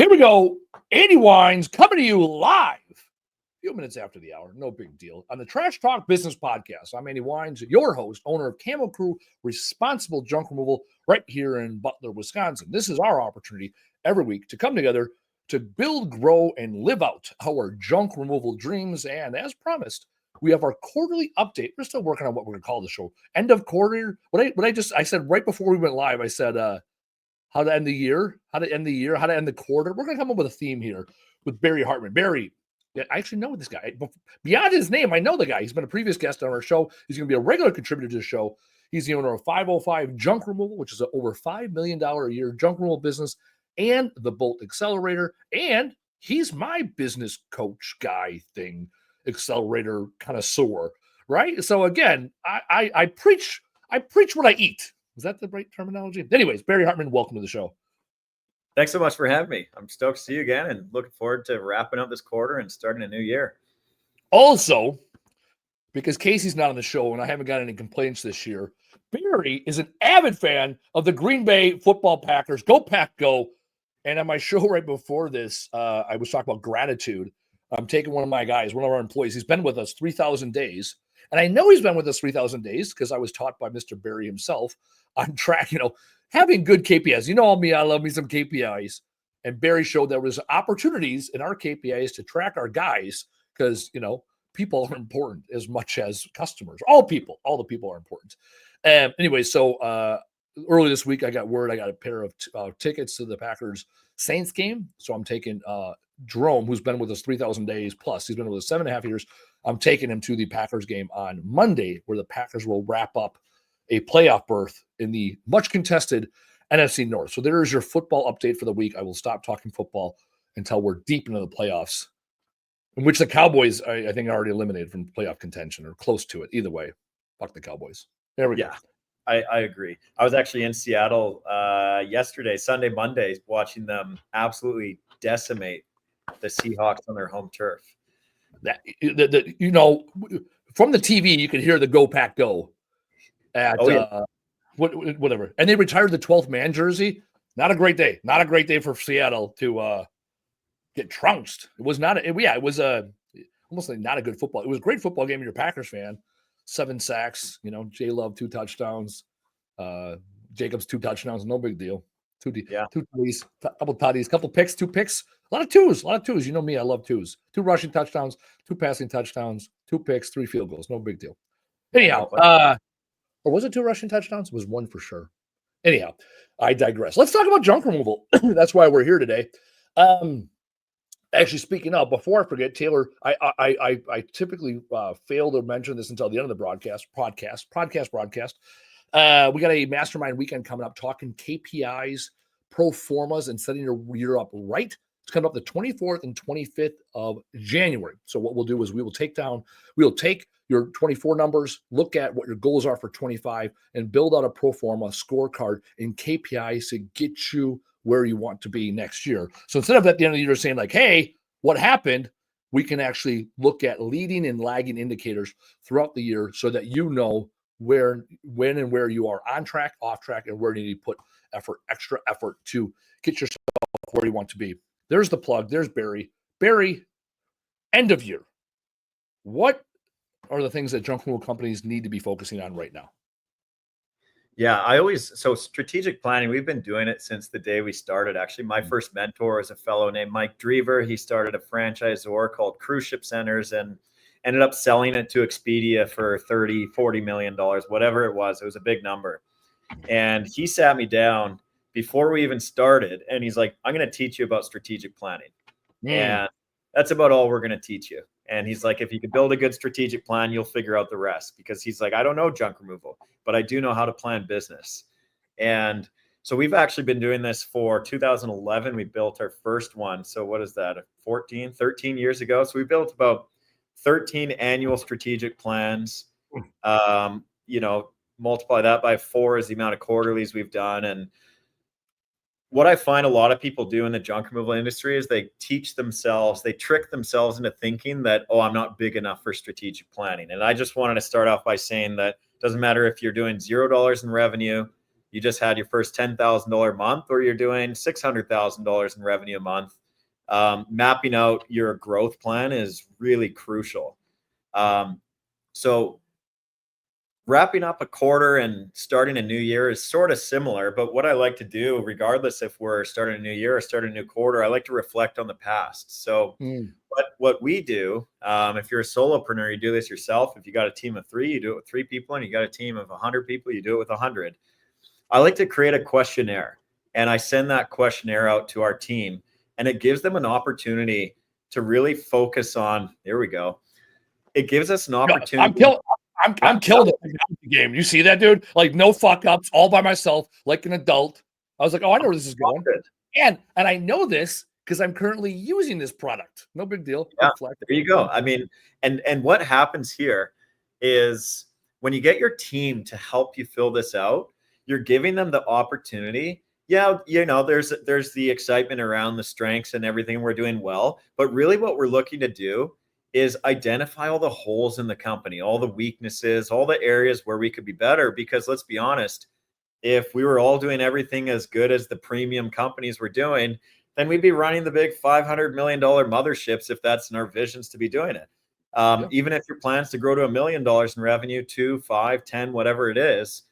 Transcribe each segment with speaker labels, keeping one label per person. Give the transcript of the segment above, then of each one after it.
Speaker 1: Here we go. Weins coming to you live a few minutes after the hour. No big deal. On the Trash Talk Business Podcast, I'm Andy Weins, your host, owner of Camo Crew, responsible junk removal right here in Butler, Wisconsin. This is our opportunity every week to come together to build, grow, and live out our junk removal dreams. And as promised, we have our quarterly update. We're still working on what we're going to call the show. End of quarter. I said right before we went live, I said, how to end the year, how to end the quarter. We're going to come up with a theme here with Barry Hartman. Barry, I actually know this guy. Beyond his name, I know the guy. He's been a previous guest on our show. He's going to be a regular contributor to the show. He's the owner of 505 Junk Removal, which is an over $5 million a year junk removal business, and the Bolt Accelerator. And he's my business coach guy thing, accelerator connoisseur, right? So again, I preach what I eat. Is that the right terminology? Anyways, Barry Hartman, welcome to the show.
Speaker 2: Thanks so much for having me. I'm stoked to see you again and looking forward to wrapping up this quarter and starting a new year.
Speaker 1: Also, because Casey's not on the show and I haven't got any complaints this year, Barry is an avid fan of the Green Bay football Packers. Go Pack, go. And on my show right before this, I was talking about gratitude. I'm taking one of my guys, one of our employees. He's been with us 3,000 days. And I know he's been with us 3,000 days because I was taught by Mr. Barry himself on track, having good KPIs. You know me, I love me some KPIs. And Barry showed there was opportunities in our KPIs to track our guys because, people are important as much as customers. All the people are important. Anyway, so early this week, I got word I got a pair of tickets to the Packers Saints game. So I'm taking Jerome, who's been with us 3,000 days plus. He's been with us 7.5 years. I'm taking him to the Packers game on Monday, where the Packers will wrap up a playoff berth in the much contested NFC North. So there is your football update for the week. I will stop talking football until we're deep into the playoffs, in which the Cowboys, I think, are already eliminated from playoff contention or close to it. Either way, fuck the Cowboys. There we go.
Speaker 2: I agree. I was actually in Seattle yesterday, Sunday, Monday, watching them absolutely decimate the Seahawks on their home turf.
Speaker 1: That from the TV, you could hear the Go Pack Go at whatever. And they retired the 12th man jersey. Not a great day. Not a great day for Seattle to get trounced. It was not. It was almost like not a good football. It was a great football game if you're a Packers fan. 7 sacks. J Love 2 touchdowns. Jacobs 2 touchdowns. No big deal. 2 tutties, couple tutties, couple picks, 2 picks. A lot of twos. You know me, I love twos. 2 rushing touchdowns, 2 passing touchdowns, 2 picks, 3 field goals. No big deal. Anyhow, or was it 2 rushing touchdowns? It was 1 for sure. Anyhow, I digress. Let's talk about junk removal. That's why we're here today. Actually, speaking of, before I forget, Taylor, I typically fail to mention this until the end of the broadcast. We got a mastermind weekend coming up talking KPIs, pro formas, and setting your year up right. It's coming up the 24th and 25th of January. So what we'll do is we'll take your 24 numbers, look at what your goals are for 25, and build out a pro forma scorecard and KPIs to get you where you want to be next year. So instead of at the end of the year saying like, hey, what happened? We can actually look at leading and lagging indicators throughout the year so that you know when and where you are on track, off track, and where you need to put extra effort to get yourself where you want to be. There's the plug. There's Barry. Barry, end of year. What are the things that junk removal companies need to be focusing on right now?
Speaker 2: Yeah, so strategic planning, we've been doing it since the day we started. Actually, my first mentor is a fellow named Mike Drever. He started a franchisor called Cruise Ship Centers and ended up selling it to Expedia for $30-40 million, whatever it was. It was a big number. And he sat me down before we even started, and he's like, I'm going to teach you about strategic planning. And that's about all we're going to teach you. And he's like, if you could build a good strategic plan, you'll figure out the rest. Because he's like, I don't know junk removal, but I do know how to plan business. And so we've actually been doing this for 2011. We built our first one. So what is that, 13 years ago? So we built about 13 annual strategic plans. Multiply that by 4 is the amount of quarterlies we've done. And what I find a lot of people do in the junk removal industry is they trick themselves into thinking that, I'm not big enough for strategic planning. And I just wanted to start off by saying that it doesn't matter if you're doing $0 in revenue, you just had your first $10,000 month, or you're doing $600,000 in revenue a month. Mapping out your growth plan is really crucial. So wrapping up a quarter and starting a new year is sort of similar, but what I like to do, regardless if we're starting a new year or starting a new quarter, I like to reflect on the past. So what we do, if you're a solopreneur, you do this yourself. If you got a team of 3, you do it with 3 people, and you got a team of 100 people, you do it with 100. I like to create a questionnaire, and I send that questionnaire out to our team, and it gives them an opportunity to really focus on, there we go. It gives us an opportunity.
Speaker 1: I'm killing the technology game. You see that, dude? Like, no fuck ups, all by myself, like an adult. I was like, oh, I know where this is going. And I know this because I'm currently using this product. No big deal.
Speaker 2: Yeah, there you go. I mean, and what happens here is when you get your team to help you fill this out, you're giving them the opportunity. Yeah, there's the excitement around the strengths and everything we're doing well, but really what we're looking to do is identify all the holes in the company, all the weaknesses, all the areas where we could be better. Because let's be honest, if we were all doing everything as good as the premium companies were doing, then we'd be running the big $500 million motherships if that's in our visions to be doing it. Even if your plans to grow to $1 million in revenue, 2, 5, 10, whatever it is,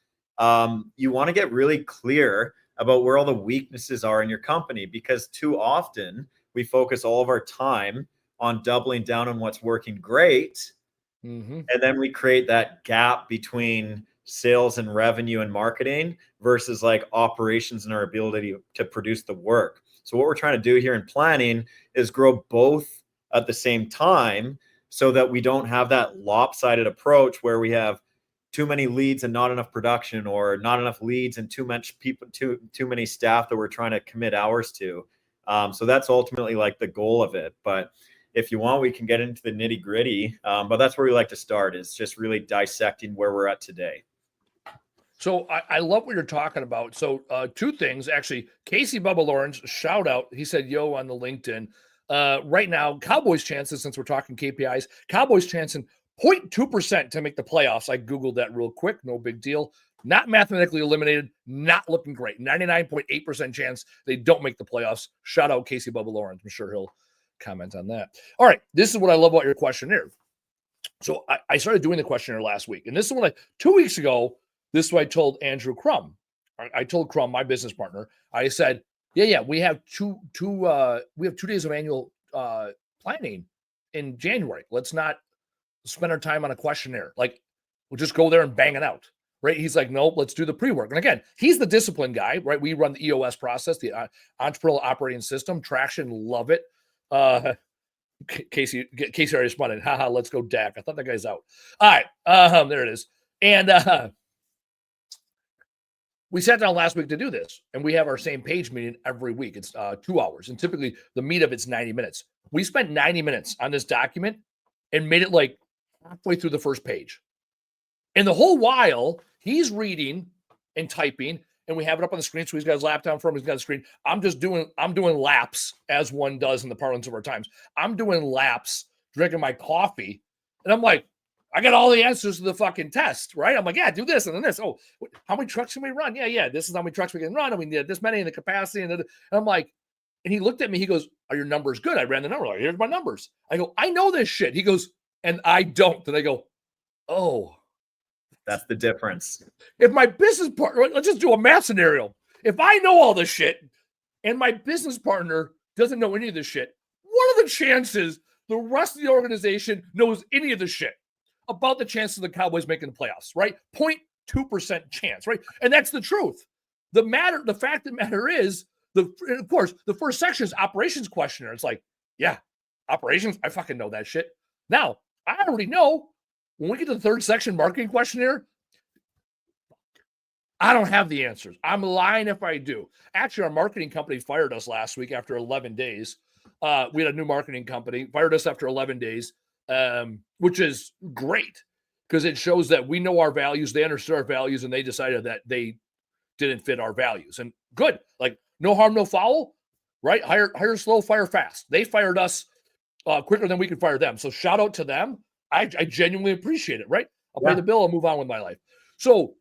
Speaker 2: you want to get really clear about where all the weaknesses are in your company, because too often we focus all of our time on doubling down on what's working great. And then we create that gap between sales and revenue and marketing versus like operations and our ability to produce the work. So what we're trying to do here in planning is grow both at the same time, so that we don't have that lopsided approach where we have too many leads and not enough production, or not enough leads and too much people, too many staff that we're trying to commit hours to. So that's ultimately like the goal of it. But if you want, we can get into the nitty gritty. But that's where we like to start, is just really dissecting where we're at today.
Speaker 1: So I love what you're talking about. So 2 things, actually. Casey Bubba Lawrence, shout out. He said, yo, on the LinkedIn. Right now, Cowboys' chances, since we're talking KPIs, Cowboys' chancing 0.2% to make the playoffs. I Googled that real quick. No big deal. Not mathematically eliminated. Not looking great. 99.8% chance they don't make the playoffs. Shout out Casey Bubba Lawrence. I'm sure he'll comment on that. All right. This is what I love about your questionnaire. So I started doing the questionnaire last week. And this is what 2 weeks ago, this is what I told Andrew Crum. I told Crum, my business partner, I said, yeah, we have two days of annual planning in January. Let's not spend our time on a questionnaire. Like, we'll just go there and bang it out, right? He's like, nope, let's do the pre-work. And again, he's the discipline guy, right? We run the EOS process, the entrepreneurial operating system. Traction, love it. Casey already responded, haha, let's go Dak. I thought that guy's out. All right, there it is. And we sat down last week to do this, and we have our same page meeting every week. It's 2 hours, and typically the meetup it's 90 minutes. We spent 90 minutes on this document and made it like halfway through the first page. And the whole while he's reading and typing, and we have it up on the screen. So he's got his laptop from him. He's got a screen. I'm doing laps, as one does in the parlance of our times. I'm doing laps, drinking my coffee, and I'm like, I got all the answers to the fucking test, right? I'm like, yeah, do this and then this. Oh, how many trucks can we run? Yeah. This is how many trucks we can run. And we need this many in the capacity. And I'm like, and he looked at me. He goes, are your numbers good? I ran the number. Like, here's my numbers. I go, I know this shit. He goes, and I don't. And I go, oh.
Speaker 2: That's the difference.
Speaker 1: If my business partner, let's just do a math scenario. If I know all this shit and my business partner doesn't know any of this shit, what are the chances the rest of the organization knows any of the shit about the chances of the Cowboys making the playoffs, right? 0.2% chance, right? And that's the truth. The fact of the matter is, of course, the first section is operations questionnaire. It's like, yeah, operations, I fucking know that shit. Now, I already know when we get to the third section, marketing questionnaire, I don't have the answers. I'm lying if I do. Actually, our marketing company fired us last week after 11 days. We had a new marketing company, fired us after 11 days, which is great because it shows that we know our values, they understood our values, and they decided that they didn't fit our values. And good, like no harm, no foul, right? Hire slow, fire fast. They fired us quicker than we could fire them. So shout out to them. I genuinely appreciate it, right? I'll pay the bill and move on with my life. So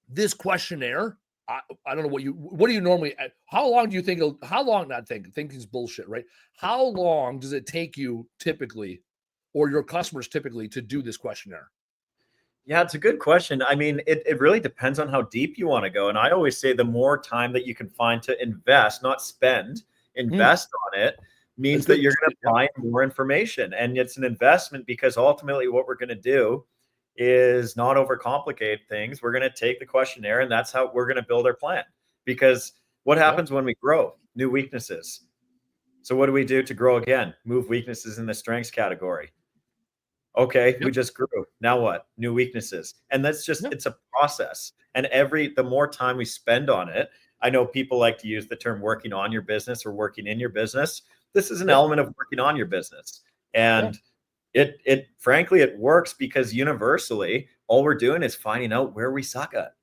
Speaker 1: this questionnaire, I don't know what do you normally, how long do you think, how long, not thinking is bullshit, right? How long does it take you typically, or your customers typically, to do this questionnaire?
Speaker 2: Yeah, it's a good question. I mean, it really depends on how deep you want to go. And I always say the more time that you can find to invest, not spend,
Speaker 1: Mm,
Speaker 2: invest on it
Speaker 1: that's
Speaker 2: means that
Speaker 1: good.
Speaker 2: you're going to
Speaker 1: Yeah,
Speaker 2: find more information. And it's an investment because ultimately what we're going to do is not overcomplicate things. We're going to take the questionnaire and that's how we're going to build our plan. Because what
Speaker 1: yeah,
Speaker 2: happens when we grow? New weaknesses. So what do we do to grow again? Move weaknesses in the strengths category. Okay, we
Speaker 1: yep,
Speaker 2: just grew. Now what? New weaknesses. And that's just,
Speaker 1: yep,
Speaker 2: it's a process. And the more time we spend on it, I know people like to use the term working on your business or working in your business. This is an
Speaker 1: yep,
Speaker 2: element of working on your business.
Speaker 1: yeah,
Speaker 2: And it frankly, it works because universally, all we're doing is finding out where we suck at.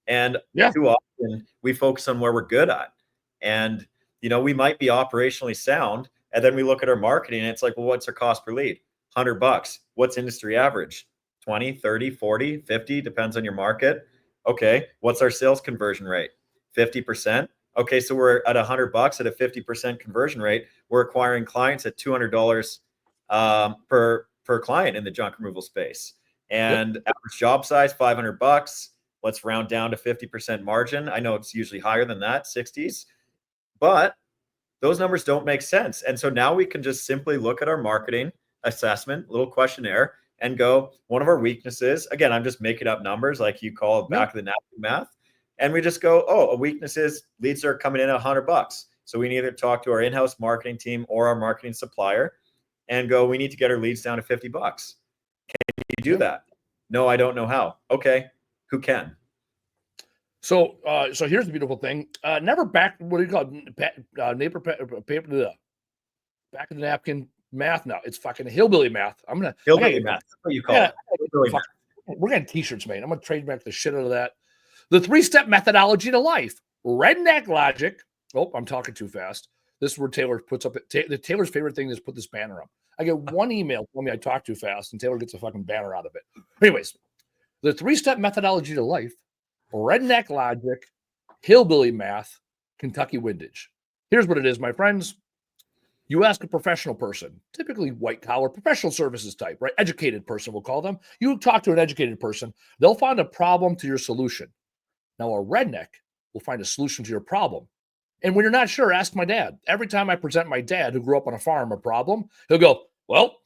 Speaker 2: And
Speaker 1: yeah,
Speaker 2: too often we focus on where we're good at. And, we might be operationally sound. And then we look at our marketing and it's like, well, what's our cost per lead? $100. What's industry average? 20, 30, 40, 50, depends on your market. Okay. What's our sales conversion rate? 50%. Okay. So we're at $100 at a 50% conversion rate. We're acquiring clients at $200 per client in the junk removal space.
Speaker 1: yep,
Speaker 2: And average job size, $500. Let's round down to 50% margin. I know it's usually higher than that, 60s, but those numbers don't make sense. And so now we can just simply look at our marketing assessment, little questionnaire, and go, one of our weaknesses, again, I'm just making up numbers like you call it
Speaker 1: yep,
Speaker 2: back of the napkin math. And we just go, oh, a weakness is leads are coming in at $100. So we need to talk to our in-house marketing team or our marketing supplier and go, we need to get our leads down to $50. Can you do
Speaker 1: yep.
Speaker 2: that? No, I don't know how. Okay, who can?
Speaker 1: So here's the beautiful thing. Never back. What do you call it? Paper. Back of the napkin math. Now it's fucking hillbilly math. I gotta
Speaker 2: Hillbilly
Speaker 1: get,
Speaker 2: math. That's what you call
Speaker 1: yeah.
Speaker 2: it. Hillbilly
Speaker 1: Fuck,
Speaker 2: math.
Speaker 1: we're getting t-shirts made. I'm gonna trademark the shit out of that. The 3-step methodology to life. Redneck logic. Oh, I'm talking too fast. This is where Taylor puts up Taylor's favorite thing is put this banner up. I get one email telling me I talk too fast, and Taylor gets a fucking banner out of it. Anyways, the 3-step methodology to life, redneck logic, hillbilly math, Kentucky windage. Here's what it is, my friends. You ask a professional person, typically white collar, professional services type, right? Educated person, we'll call them. You talk to an educated person, they'll find a problem to your solution. Now, a redneck will find a solution to your problem. And when you're not sure, ask my dad. Every time I present my dad, who grew up on a farm, a problem, he'll go, well,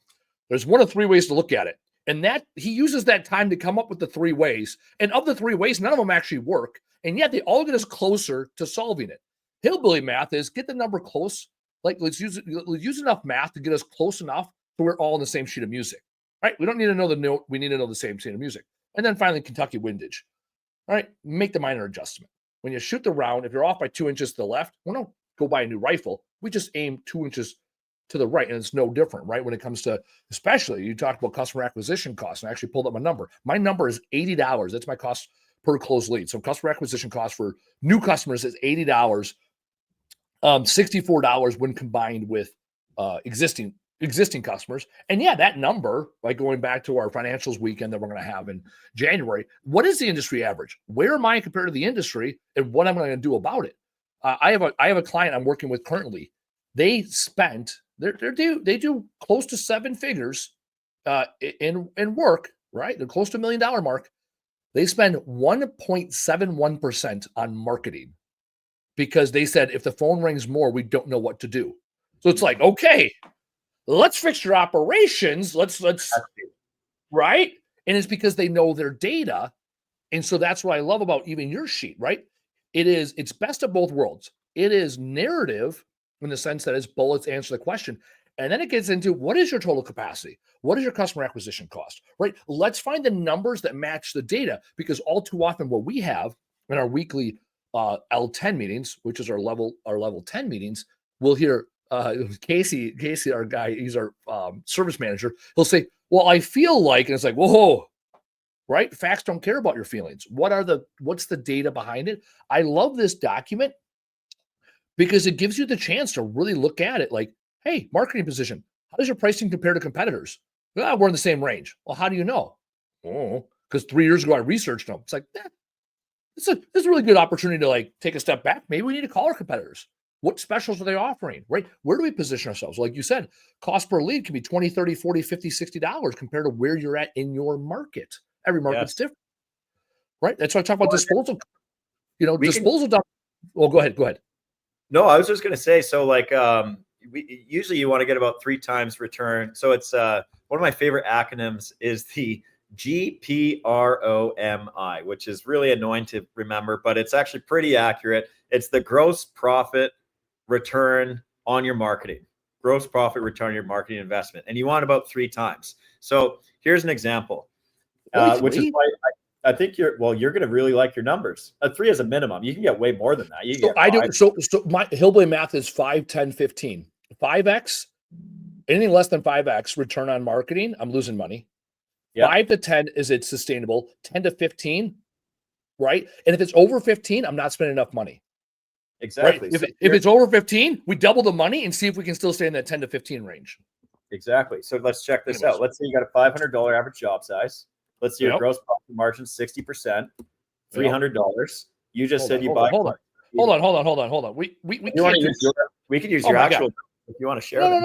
Speaker 1: there's one of 3 ways to look at it. And that he uses that time to come up with the 3 ways. And of the 3 ways, none of them actually work. And yet they all get us closer to solving it. Hillbilly math is get the number close. Like let's use enough math to get us close enough so we're all in the same sheet of music. Right? We don't need to know the note. We need to know the same sheet of music. And then finally, Kentucky windage. All right, make the minor adjustment. When you shoot the round, if you're off by 2 inches to the left, we don't go buy a new rifle. We just aim 2 inches to the right, and it's no different, right? When it comes to, especially, you talked about customer acquisition costs, and I actually pulled up my number. My number is $80. That's my cost per closed lead. So customer acquisition cost for new customers is $80, $64 when combined with existing customers. And yeah, that number, like going back to our financials weekend that we're going to have in January, what is the industry average? Where am I compared to the industry, and what am I going to do about it? I have a client I'm working with currently. They spent they do close to 7 figures in work, right? They're close to $1 million mark. They spend 1.71% on marketing because they said if the phone rings more, we don't know what to do. So it's like, okay, let's fix your operations. Let's right. And it's because they know their data. And so that's what I love about even your sheet, right? It's best of both worlds. It is narrative in the sense that it's bullets answer the question. And then it gets into what is your total capacity? What is your customer acquisition cost? Right? Let's find the numbers that match the data because all too often what we have in our weekly L10 meetings, which is our level 10 meetings, we'll hear Casey, our guy, he's our service manager. He'll say, well, I feel like, and it's like, whoa, right? Facts don't care about your feelings. What's the data behind it? I love this document because it gives you the chance to really look at it like, hey, marketing position, how does your pricing compare to competitors? Well, we're in the same range. Well, how do you know? Oh, because 3 years ago I researched them. It's like, this is a really good opportunity to like take a step back. Maybe we need to call our competitors. What specials are they offering, right? Where do we position ourselves? Like you said, cost per lead can be 20, 30, 40, 50, $60 compared to where you're at in your market. Every market's
Speaker 2: Yes.
Speaker 1: different, right? That's why I talk about disposal.
Speaker 2: We can,
Speaker 1: Disposal. Well, go ahead.
Speaker 2: no, I was just going to say, so like, usually you want to get about 3 times return. So it's one of my favorite acronyms is the GPROMI, which is really annoying to remember, but it's actually pretty accurate. It's the gross profit return on your marketing, gross profit return on your marketing investment. And you want about 3 times. So here's an example, which is why I think you're going to really like your numbers. 3 is a minimum. You can get way more than that. You can get 5.
Speaker 1: So my Hillbilly math is 5, 10, 15. 5x, anything less than 5x return on marketing, I'm losing money. Yep. 5 to 10 is it sustainable. 10 to 15, right? And if it's over 15, I'm not spending enough money.
Speaker 2: Exactly.
Speaker 1: Right? If it's over 15, we double the money and see if we can still stay in that 10 to 15 range.
Speaker 2: Exactly. So let's check this out. Let's say you got a $500 average job size. Let's see your gross profit margin 60%, $300. You just said you buy.
Speaker 1: Hold on. We
Speaker 2: can use your actual. If you want to share.
Speaker 1: No.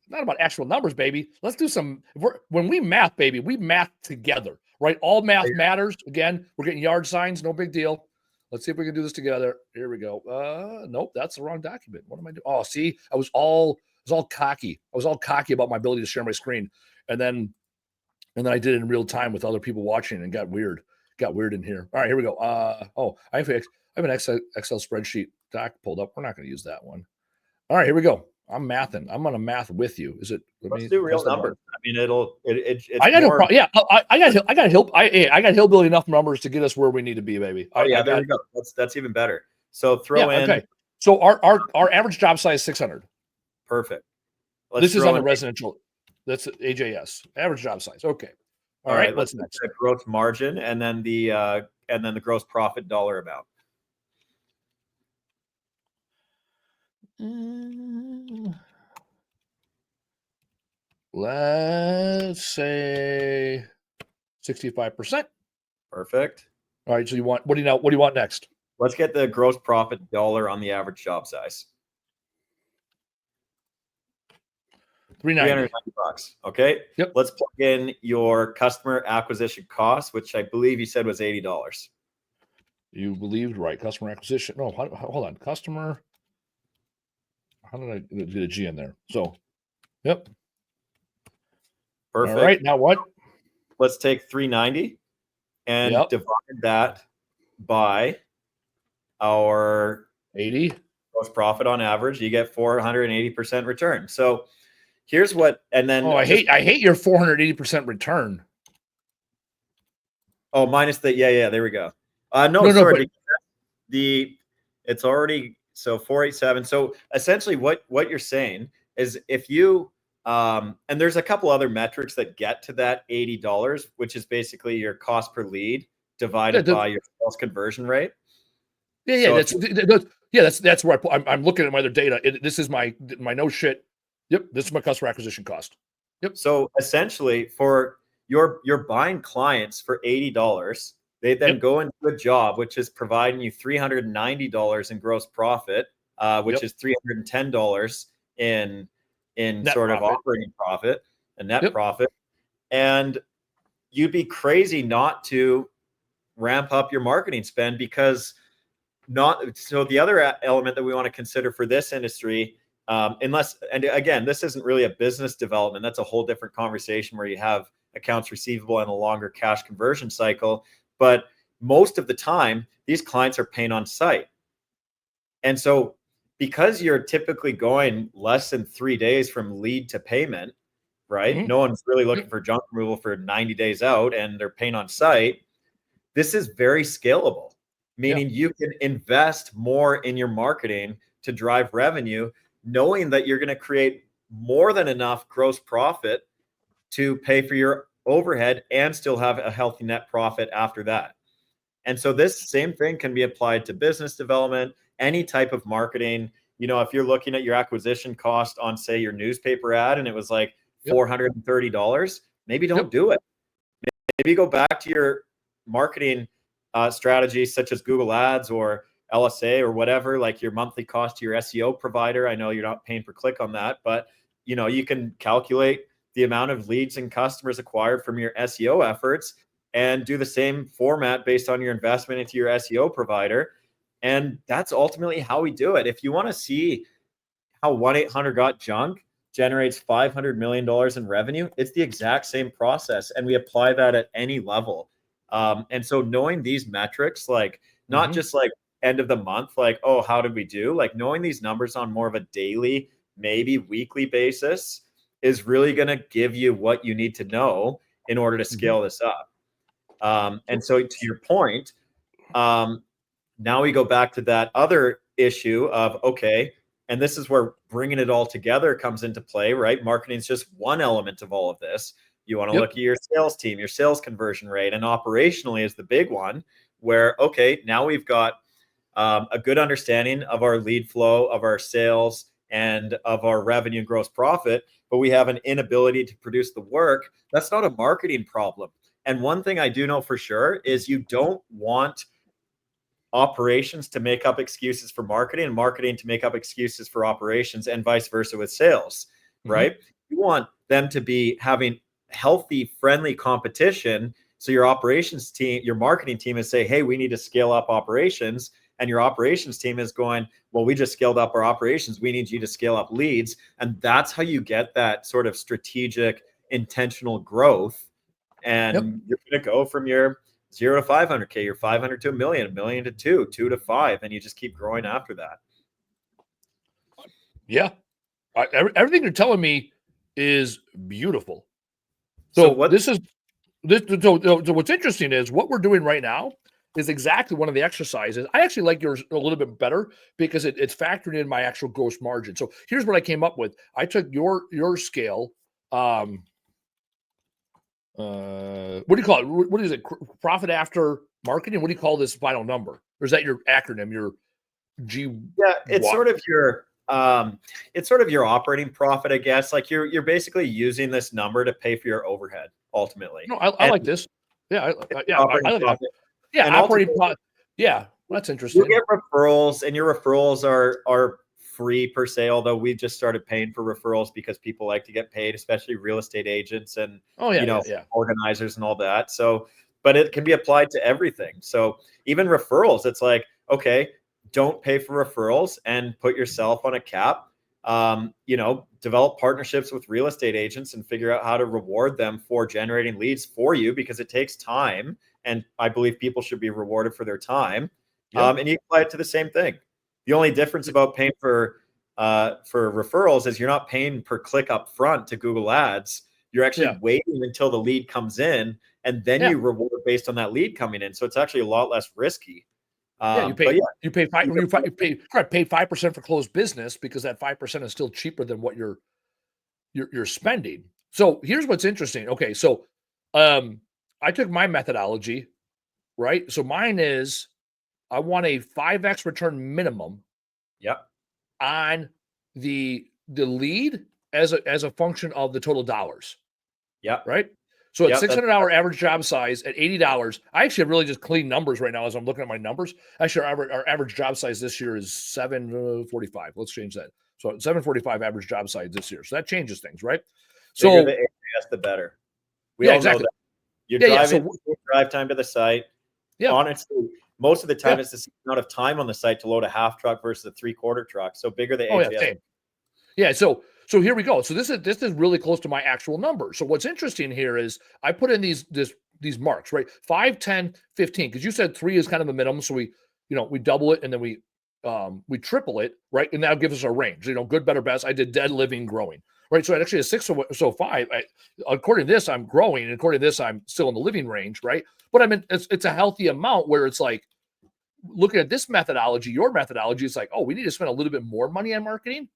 Speaker 1: Not about actual numbers, baby. Let's do some. When we math, baby, we math together, right? All math matters. Again, we're getting yard signs. No big deal. Let's see if we can do this together. Here we go. Nope, that's the wrong document. What am I doing? Oh, see, I was all cocky. I was all cocky about my ability to share my screen, and then I did it in real time with other people watching, and got weird. Got weird in here. All right, here we go. I have an Excel spreadsheet doc pulled up. We're not going to use that one. All right, here we go. I'm mathing. I'm going to math with you. Is it?
Speaker 2: Let's do real numbers. I mean, it's
Speaker 1: I got no problem. Yeah, I got hillbilly enough numbers to get us where we need to be, baby.
Speaker 2: There we go. That's even better. So throw in.
Speaker 1: Okay. So our average job size is 600.
Speaker 2: Perfect.
Speaker 1: This is on the residential. That's AJS average job size. Okay. All right. Let's next.
Speaker 2: Gross margin and then the gross profit dollar amount.
Speaker 1: Let's say 65%.
Speaker 2: Perfect.
Speaker 1: All right. So what do you want next?
Speaker 2: Let's get the gross profit dollar on the average job size. $390. Okay.
Speaker 1: Yep.
Speaker 2: Let's plug in your customer acquisition cost, which I believe you said was $80.
Speaker 1: You believed right. Customer acquisition. No, hold on. Customer. How did I get a G in there? So, yep.
Speaker 2: Perfect.
Speaker 1: All right. Now what?
Speaker 2: Let's take 390 and divide that by our
Speaker 1: 80
Speaker 2: gross profit on average. You get 480% return. So here's what, and then
Speaker 1: I hate your 480% return.
Speaker 2: Oh, minus the there we go. Sorry, it's already so 487. So essentially, what you're saying is if you and there's a couple other metrics that get to that $80, which is basically your cost per lead divided by your sales conversion rate.
Speaker 1: That's where I'm looking at my other data. This is my no shit. Yep, this is my customer acquisition cost. Yep.
Speaker 2: So essentially, for you're buying clients for $80. They then go into a job which is providing you $390 in gross profit, which is $310 in net sort profit. Of operating profit and net profit. And you'd be crazy not to ramp up your marketing spend because the other element that we want to consider for this industry, and again, this isn't really a business development. That's a whole different conversation where you have accounts receivable and a longer cash conversion cycle. But most of the time, these clients are paying on site. And so because you're typically going less than 3 days from lead to payment, right? Mm-hmm. No one's really looking for junk removal for 90 days out and they're paying on site. This is very scalable, meaning you can invest more in your marketing to drive revenue, knowing that you're going to create more than enough gross profit to pay for your overhead and still have a healthy net profit after that. And so this same thing can be applied to business development, any type of marketing. You know, if you're looking at your acquisition cost on, say, your newspaper ad, and it was like $430, maybe don't do it. Maybe go back to your marketing strategies such as Google Ads or LSA or whatever, like your monthly cost to your SEO provider. I know you're not paying per click on that, but you can calculate the amount of leads and customers acquired from your SEO efforts and do the same format based on your investment into your SEO provider. And that's ultimately how we do it. If you want to see how 1-800-GOT-JUNK generates $500 million in revenue, it's the exact same process. And we apply that at any level. And so knowing these metrics, like not just like end of the month, like, oh, how did we do? Like knowing these numbers on more of a daily, maybe weekly basis is really going to give you what you need to know in order to scale this up. And so to your point, now we go back to that other issue of, okay, and this is where bringing it all together comes into play, right? Marketing is just one element of all of this. You want to look at your sales team, your sales conversion rate, and operationally is the big one where, okay, now we've got a good understanding of our lead flow, of our sales, and of our revenue and gross profit, but we have an inability to produce the work. That's not a marketing problem. And one thing I do know for sure is you don't want operations to make up excuses for marketing and marketing to make up excuses for operations, and vice versa with sales, right? You want them to be having healthy, friendly competition. So your operations team, your marketing team is say, hey, we need to scale up operations. And your operations team is going, well, we just scaled up our operations. We need you to scale up leads. And that's how you get that sort of strategic, intentional growth. And you're going to go from your 0 to 500K, your 500 to $1 million, $1 million to 2, 2 to 5, and you just keep growing after that.
Speaker 1: Yeah. Everything you're telling me is beautiful. So what's interesting is what we're doing right now is exactly one of the exercises. I actually like yours a little bit better because it's factored in my actual gross margin. So here's what I came up with. I took your scale. What do you call it? What is it? Profit after marketing? What do you call this final number? Or is that your acronym? Your G?
Speaker 2: Yeah, it's sort of your operating profit, I guess. Like you're basically using this number to pay for your overhead ultimately.
Speaker 1: No, I like this. Yeah, I like that. Yeah,
Speaker 2: and
Speaker 1: operating profit. Yeah, well, that's interesting.
Speaker 2: You get referrals, and your referrals are free per se, although we just started paying for referrals because people like to get paid, especially real estate agents and organizers and all that. So, but it can be applied to everything. So even referrals, it's like, okay, don't pay for referrals and put yourself on a cap. Develop partnerships with real estate agents and figure out how to reward them for generating leads for you, because it takes time. And I believe people should be rewarded for their time. And you apply it to the same thing. The only difference about paying for referrals is you're not paying per click up front to Google Ads. You're actually waiting until the lead comes in, and then you reward based on that lead coming in. So it's actually a lot less risky.
Speaker 1: You pay 5% for closed business because that 5% is still cheaper than what you're spending. So here's what's interesting. Okay, so I took my methodology, right? So mine is I want a 5x return minimum. On the lead as a function of the total dollars. Right. So at $600 average job size at $80, I actually have really just clean numbers right now as I'm looking at my numbers. Actually, our average job size this year is $745. Let's change that. So $745 average job size this year. So that changes things, right? So
Speaker 2: the AAS, the better. We all know that. You're driving drive time to the site. Honestly, most of the time it's the same amount of time on the site to load a half truck versus a 3/4 truck. So bigger the AAS.
Speaker 1: So here we go. So this is really close to my actual number. So what's interesting here is I put in these marks, right? 5, 10, 15, because you said 3 is kind of the minimum. So we double it and then we triple it, right? And that gives us a range, good, better, best. I did dead, living, growing, right? So actually a 6, so 5, according to this, I'm growing. And according to this, I'm still in the living range, right? But I mean, it's a healthy amount where it's like, looking at this methodology, your methodology, it's like, oh, we need to spend a little bit more money on marketing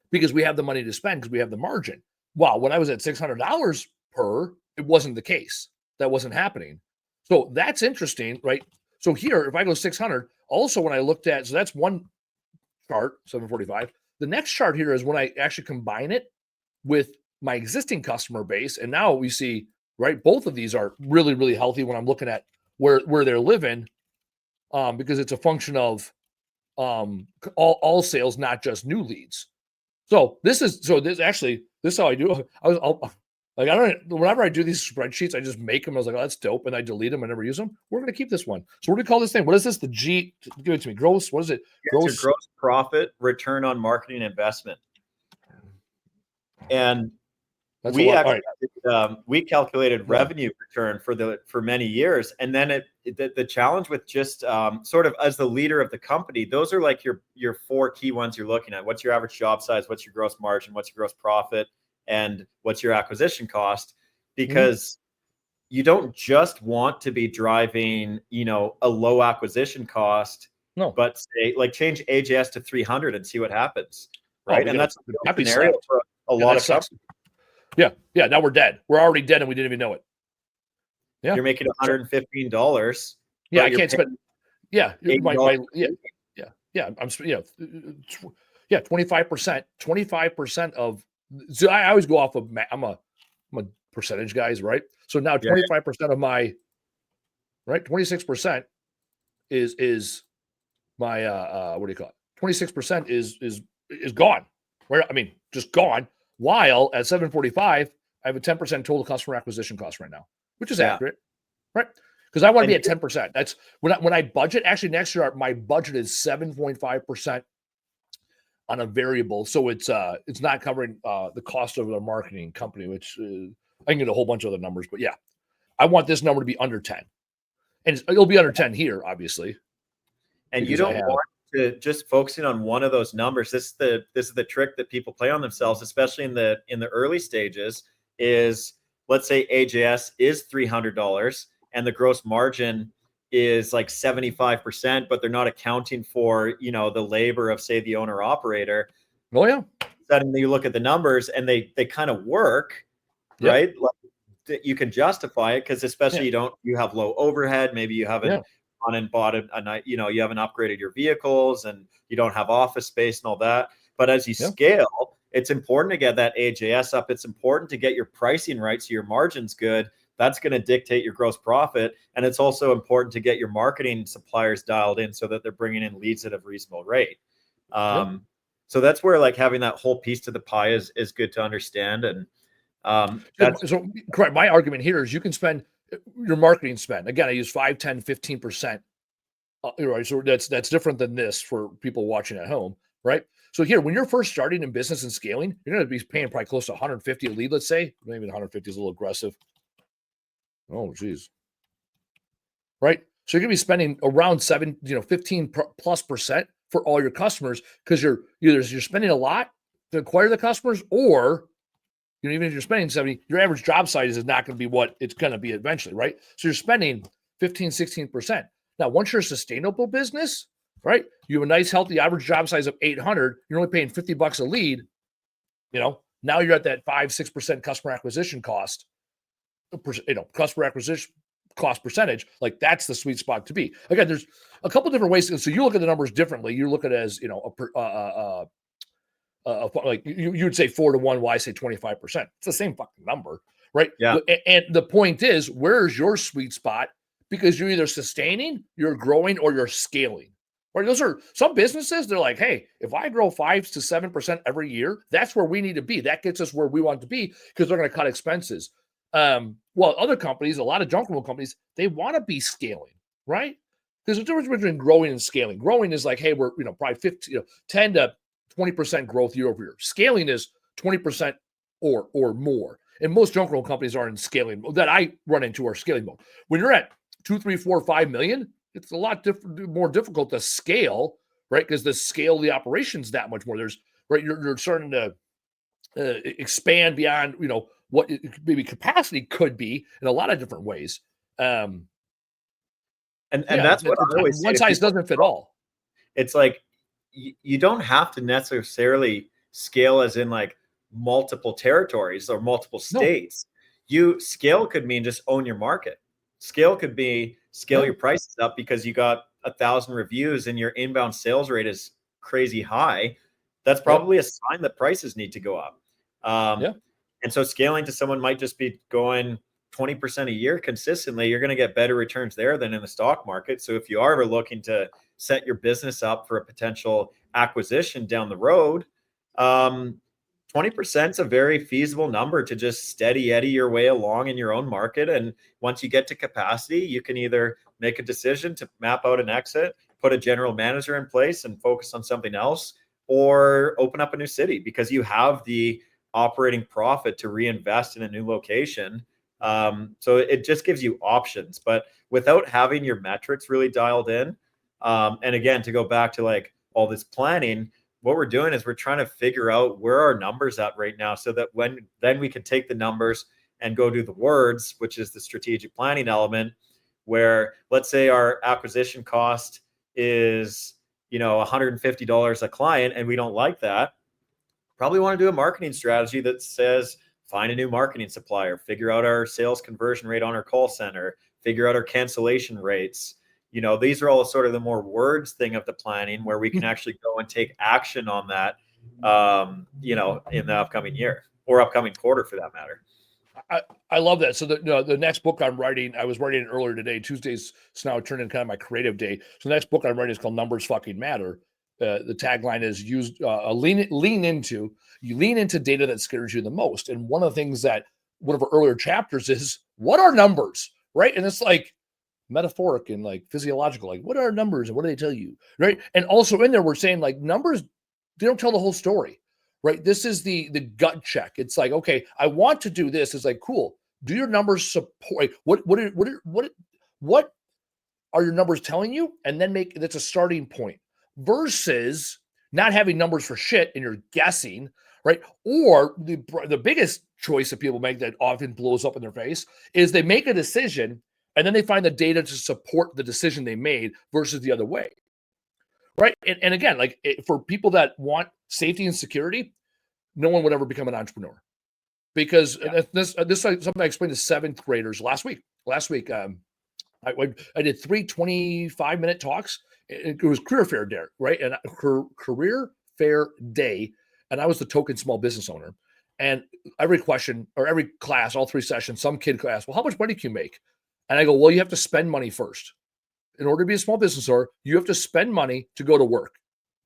Speaker 1: because we have the money to spend because we have the margin. Wow, when I was at $600 per, it wasn't the case. That wasn't happening. So that's interesting, right? So here, if I go 600, also when I looked at, so that's one chart, 745. The next chart here is when I actually combine it with my existing customer base. And now we see, right, both of these are really, really healthy when I'm looking at where they're living, because it's a function of all sales, not just new leads. So this is how I do it. Whenever I do these spreadsheets, I just make them. I was like, oh, that's dope, and I delete them. I never use them. We're going to keep this one. So what do we call this thing? What is this? The G? Give it to me. Gross. What is it?
Speaker 2: Gross profit return on marketing investment. And
Speaker 1: that's
Speaker 2: we actually we calculated revenue return for many years, and then the challenge with just sort of as the leader of the company, those are like your 4 key ones you're looking at. What's your average job size? What's your gross margin? What's your gross profit? And what's your acquisition cost? Because you don't just want to be driving, a low acquisition cost.
Speaker 1: No,
Speaker 2: but say like change AJS to 300 and see what happens, right?
Speaker 1: Oh,
Speaker 2: and that's
Speaker 1: a
Speaker 2: scenario for a lot of companies.
Speaker 1: Yeah. Now we're dead. We're already dead, and we didn't even know it. Yeah,
Speaker 2: you're making $115.
Speaker 1: Yeah, I can't spend. Yeah, I'm 25%. 25% of. So I always go off of. I'm a percentage guys, right? So now 25% of my. Right, 26% is my what do you call it? 26% is gone. Right, I mean, just gone. While at 745, I have a 10% total customer acquisition cost right now, which is accurate, right? Because I want to be at 10%. That's when I budget. Actually, next year my budget is 7.5% on a variable, so it's not covering the cost of the marketing company, which I can get a whole bunch of other numbers, but yeah, I want this number to be under 10, and it'll be under 10 here, obviously.
Speaker 2: And you don't want to just focusing on one of those numbers. This is the trick that people play on themselves, especially in the early stages. Is let's say AJS is $300 and the gross margin is like 75%, but they're not accounting for the labor of, say, the owner operator.
Speaker 1: Oh yeah.
Speaker 2: Suddenly you look at the numbers and they kind of work, right? Like, you can justify it because especially you have low overhead. Maybe you haven't gone and bought you haven't upgraded your vehicles and you don't have office space and all that. But as you scale, it's important to get that AJS up. It's important to get your pricing right so your margin's good. That's going to dictate your gross profit. And it's also important to get your marketing suppliers dialed in so that they're bringing in leads at a reasonable rate. So that's where like having that whole piece to the pie is good to understand. And
Speaker 1: so correct. My argument here is you can spend your marketing spend. Again, I use 5, 10, 15%. Right. So that's different than this for people watching at home. Right. So here, when you're first starting in business and scaling, you're going to be paying probably close to 150 a lead, let's say. Maybe 150 is a little aggressive. Oh, geez. Right. So you're going to be spending around 15+% for all your customers because you're spending a lot to acquire the customers, or even if you're spending 70, your average job size is not going to be what it's going to be eventually, right? So you're spending 15, 16%. Now, once you're a sustainable business, right, you have a nice, healthy average job size of 800, you're only paying $50 a lead, now you're at that 5-6% customer acquisition cost, customer acquisition cost percentage. Like that's the sweet spot to be. Again, there's a couple different ways. So you look at the numbers differently. You look at it as, like you would say 4 to 1. Why I say 25%? It's the same fucking number, right?
Speaker 2: Yeah.
Speaker 1: And the point is, where's your sweet spot? Because you're either sustaining, you're growing, or you're scaling. Right? Those are some businesses. They're like, hey, if I grow 5 to 7% every year, that's where we need to be. That gets us where we want to be because they're going to cut expenses. Well, other companies, a lot of junk roll companies, they want to be scaling, right? There's a difference between growing and scaling. Growing is like, hey, we're probably 10 to 20% growth year over year. Scaling is 20% or more. And most junk roll companies are in scaling mode that I run into are scaling mode. When you're at 2, 3, 4, 5 million, it's a lot more difficult to scale, right? Because the scale of the operations that much more. You're starting to expand beyond, what maybe capacity could be in a lot of different ways.
Speaker 2: And that's what I always say.
Speaker 1: One size doesn't fit all.
Speaker 2: It's like you don't have to necessarily scale as in like multiple territories or multiple states. Scale could mean just own your market. Scale could be scale your prices up because you got 1,000 reviews and your inbound sales rate is crazy high. That's probably a sign that prices need to go up. And so scaling to someone might just be going, 20% a year consistently, you're going to get better returns there than in the stock market. So if you are ever looking to set your business up for a potential acquisition down the road, 20% is a very feasible number to just steady Eddie your way along in your own market. And once you get to capacity, you can either make a decision to map out an exit, put a general manager in place and focus on something else, or open up a new city because you have the operating profit to reinvest in a new location. So it just gives you options, but without having your metrics really dialed in. And again, to go back to like all this planning, what we're doing is we're trying to figure out where our numbers at right now so that then we can take the numbers and go do the words, which is the strategic planning element, where let's say our acquisition cost is, $150 a client and we don't like that. Probably want to do a marketing strategy that says find a new marketing supplier, figure out our sales conversion rate on our call center, figure out our cancellation rates. These are all sort of the more words thing of the planning where we can actually go and take action on that, in the upcoming year or upcoming quarter for that matter.
Speaker 1: I love that. So the next book I'm writing, I was writing it earlier today. Tuesdays now turned into kind of my creative day. So the next book I'm writing is called Numbers Fucking Matter. The tagline is lean into data that scares you the most. And one of the things that one of our earlier chapters is, what are numbers, right? And it's like metaphoric and like physiological, like what are numbers and what do they tell you, right? And also in there, we're saying like numbers, they don't tell the whole story, right? This is the gut check. It's like, okay, I want to do this. It's like, cool. Do your numbers support what are your numbers telling you? And then that's a starting point versus not having numbers for shit and you're guessing, right? Or the biggest choice that people make that often blows up in their face is they make a decision and then they find the data to support the decision they made versus the other way, right? And again, like for people that want safety and security, no one would ever become an entrepreneur because this is something I explained to seventh graders last week. I did 3 25-minute talks. It was career fair day, right? And career fair day. And I was the token small business owner. And every question or every class, all 3 sessions, some kid could ask, well, how much money can you make? And I go, well, you have to spend money first. In order to be a small business owner, you have to spend money to go to work.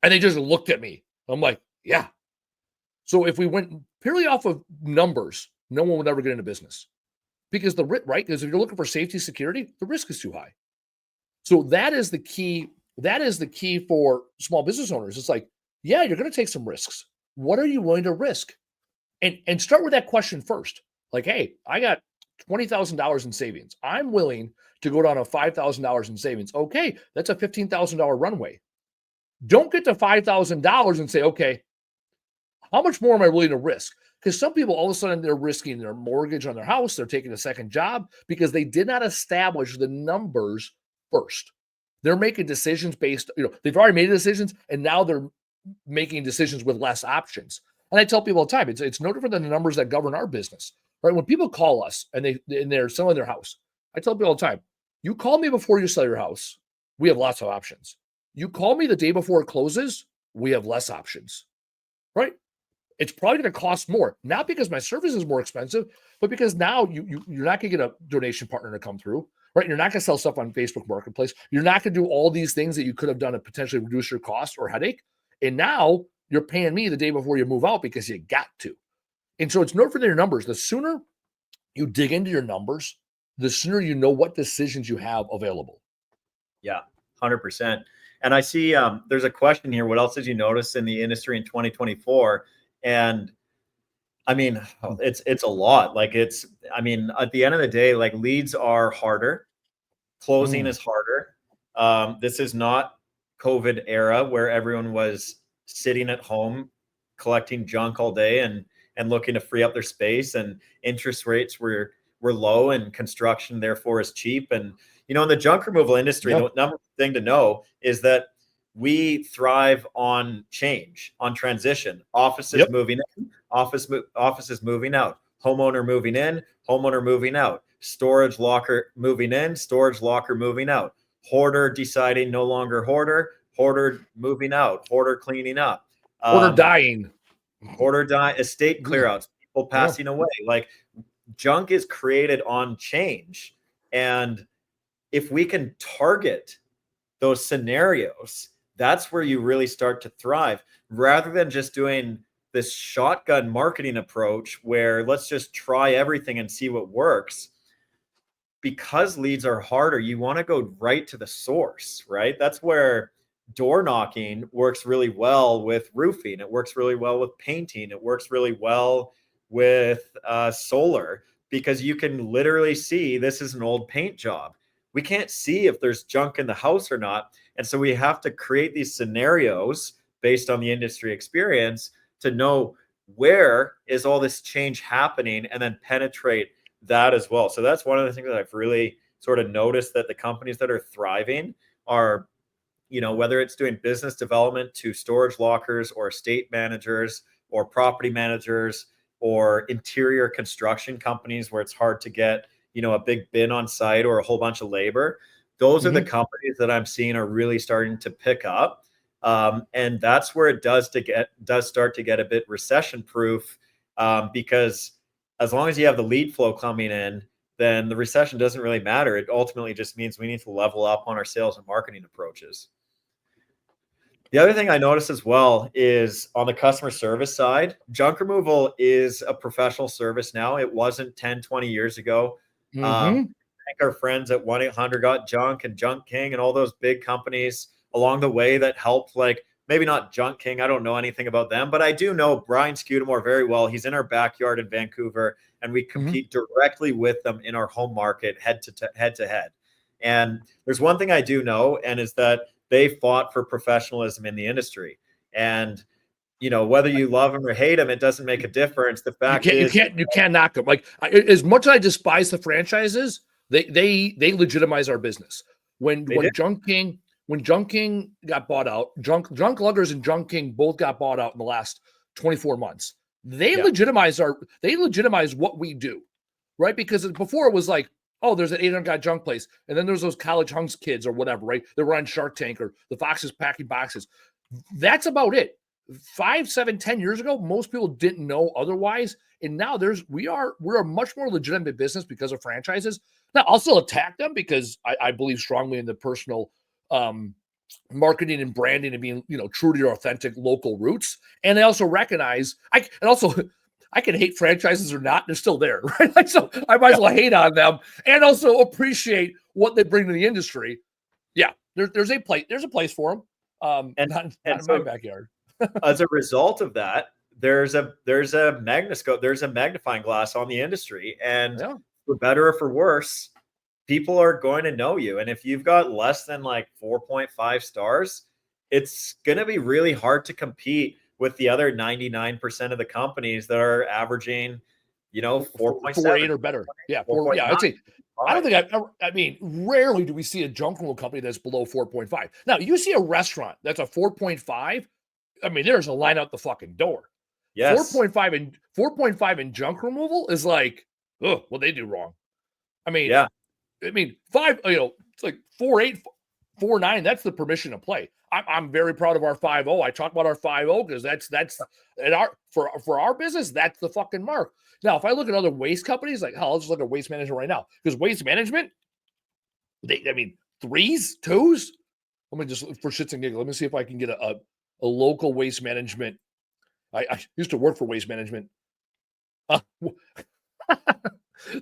Speaker 1: And they just looked at me. I'm like, yeah. So if we went purely off of numbers, no one would ever get into business. Because because if you're looking for safety, security, the risk is too high. So that is the key. That is the key for small business owners. It's like, yeah, you're going to take some risks. What are you willing to risk? And start with that question first. Like, hey, I got $20,000 in savings. I'm willing to go down to $5,000 in savings. Okay, that's a $15,000 runway. Don't get to $5,000 and say, okay, how much more am I willing to risk? Because some people, all of a sudden, they're risking their mortgage on their house. They're taking a second job because they did not establish the numbers first. They're making decisions based, they've already made decisions, and now they're making decisions with less options. And I tell people all the time, it's no different than the numbers that govern our business, right? When people call us and they're selling their house, I tell people all the time, you call me before you sell your house, we have lots of options. You call me the day before it closes, we have less options, right? It's probably going to cost more, not because my service is more expensive, but because now you're not going to get a donation partner to come through, right? You're not going to sell stuff on Facebook Marketplace. You're not going to do all these things that you could have done to potentially reduce your cost or headache. And now you're paying me the day before you move out because you got to. And so it's no different than your numbers. The sooner you dig into your numbers, the sooner you know what decisions you have available.
Speaker 2: Yeah, 100%. And I see there's a question here. What else did you notice in the industry in 2024? And I mean, it's a lot. Like at the end of the day, like leads are harder. Closing is harder. This is not COVID era where everyone was sitting at home collecting junk all day and looking to free up their space, and interest rates were low and construction therefore is cheap. And in the junk removal industry, the number one thing to know is that we thrive on change, on transition. Offices moving in, offices moving out, homeowner moving in, homeowner moving out, storage locker moving in, storage locker moving out, hoarder deciding no longer hoarder, hoarder moving out, hoarder cleaning up,
Speaker 1: hoarder dying,
Speaker 2: estate clear outs, people passing away. Like junk is created on change. And if we can target those scenarios, that's where you really start to thrive, rather than just doing this shotgun marketing approach where let's just try everything and see what works. Because leads are harder, you want to go right to the source, right? That's where door knocking works really well with roofing. It works really well with painting. It works really well with solar, because you can literally see this is an old paint job. We can't see if there's junk in the house or not. And so we have to create these scenarios based on the industry experience to know where is all this change happening, and then penetrate that as well. So that's one of the things that I've really sort of noticed, that the companies that are thriving are, whether it's doing business development to storage lockers or estate managers or property managers or interior construction companies where it's hard to get, a big bin on site or a whole bunch of labor. Those are the companies that I'm seeing are really starting to pick up. And that's where it does start to get a bit recession proof, because as long as you have the lead flow coming in, then the recession doesn't really matter. It ultimately just means we need to level up on our sales and marketing approaches. The other thing I noticed as well is on the customer service side, junk removal is a professional service now. It wasn't 10, 20 years ago. Thank our friends at 1-800-GOT-JUNK and Junk King and all those big companies along the way that helped, like maybe not Junk King. I don't know anything about them, but I do know Brian Scudamore very well. He's in our backyard in Vancouver, and we compete directly with them in our home market, head to head. And there's one thing I do know, and is that they fought for professionalism in the industry. And whether you love them or hate them, it doesn't make a difference. The fact is,
Speaker 1: you can't knock them. Like, as much as I despise the franchises, they legitimize our business. When Junk King got bought out, Junk Luggers and Junk King both got bought out in the last 24 months. They legitimize what we do, right? Because before it was like, oh, there's an 800-GOT-JUNK place, and then there's those college hunks kids or whatever, right? They were on Shark Tank, or the Foxes packing boxes. That's about it. 5, 7, 10 years ago, most people didn't know otherwise. And now we're a much more legitimate business because of franchises. Now, I'll still attack them because I believe strongly in the personal marketing and branding and being, true to your authentic local roots. And I also recognize I can hate franchises or not, they're still there, right? Like, so I might as well hate on them and also appreciate what they bring to the industry. Yeah, there's a place for them. Not in my backyard.
Speaker 2: As a result of that, there's a magnascope, there's a magnifying glass on the industry, and for better or for worse, people are going to know you. And if you've got less than like 4.5 stars, it's going to be really hard to compete with the other 99% of the companies that are averaging, 4.7
Speaker 1: or better. Yeah, 4. Yeah, I'd say. I don't think rarely do we see a junk removal company that's below 4.5. Now, you see a restaurant that's a 4.5. I mean, there's a line out the fucking door.
Speaker 2: Yes.
Speaker 1: 4.5 in junk removal is like, oh, what they do wrong. I mean, 5, it's like 4.8, 4.9. That's the permission to play. I'm very proud of our 5.0. I talk about our 5.0 because that's for our business, that's the fucking mark. Now, if I look at other waste companies, like, hell, I'll just look at Waste Management right now, because Waste Management, 3s, 2s. Let me just, for shits and giggles, let me see if I can get a local Waste Management. I used to work for Waste Management. The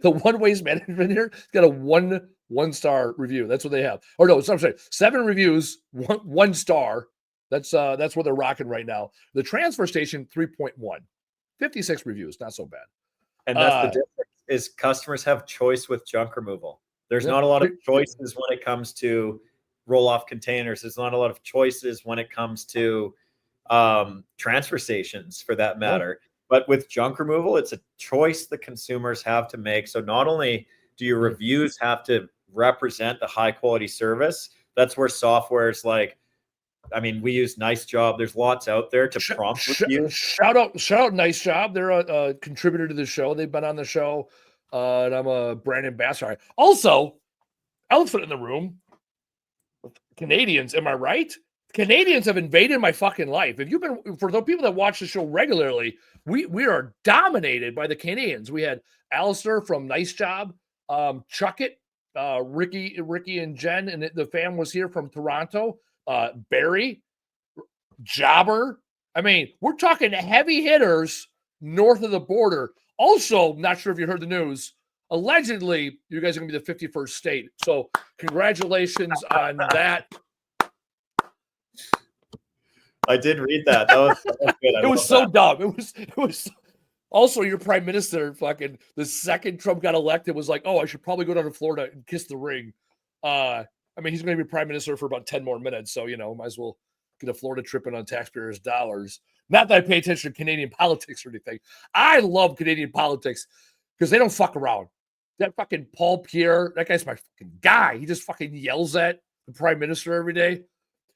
Speaker 1: one Waste Management here got a one-star review. That's what they have. Or no, I'm sorry, 7 reviews, one star. That's what they're rocking right now. The transfer station, 3.1, 56 reviews, not so bad.
Speaker 2: And that's the difference, is customers have choice with junk removal. There's not a lot of choices when it comes to roll-off containers. There's not a lot of choices when it comes to transfer stations, for that matter. But with junk removal, it's a choice the consumers have to make. So not only do your reviews have to represent the high quality service, that's where software is like, we use Nice Job. There's lots out there to prompt reviews.
Speaker 1: Shout out Nice Job. They're a contributor to the show. They've been on the show, and I'm a brand ambassador. Also, elephant in the room, Canadians, am I right? Canadians have invaded my fucking life. If you've been, for the people that watch the show regularly, we are dominated by the Canadians. We had Alistair from Nice Job, Chuck It, Ricky and Jen, and the fam was here from Toronto. Barry, Jobber. I mean, we're talking heavy hitters north of the border. Also, not sure if you heard the news. Allegedly, you guys are going to be the 51st state. So, congratulations on that.
Speaker 2: I did read that. That was good.
Speaker 1: It was so dumb. It was also your prime minister. Fucking the second Trump got elected was like, oh, I should probably go down to Florida and kiss the ring. I mean, he's going to be prime minister for about 10 more minutes, so might as well get a Florida trip in on taxpayers' dollars. Not that I pay attention to Canadian politics or anything. I love Canadian politics because they don't fuck around. That fucking Paul Pierre, that guy's my fucking guy. He just fucking yells at the prime minister every day.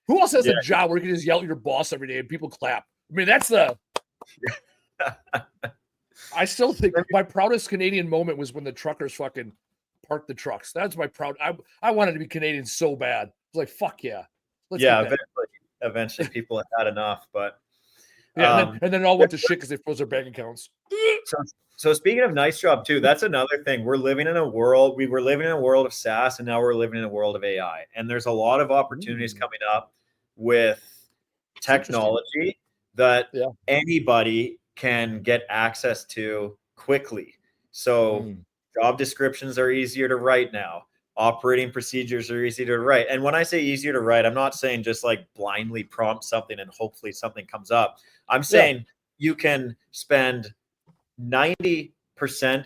Speaker 1: Who else has a job where you can just yell at your boss every day and people clap? I mean, that's the. I still think my proudest Canadian moment was when the truckers fucking parked the trucks. That's my proud. I wanted to be Canadian so bad. I was like, fuck yeah.
Speaker 2: Eventually people had enough, but
Speaker 1: and then it all went to shit because they froze their bank accounts.
Speaker 2: So speaking of Nice Job too, that's another thing. We were living in a world of SaaS, and now we're living in a world of AI. And there's a lot of opportunities coming up with technology that anybody can get access to quickly. So job descriptions are easier to write now. Operating procedures are easy to write. And when I say easier to write, I'm not saying just like blindly prompt something and hopefully something comes up. I'm saying you can spend 90%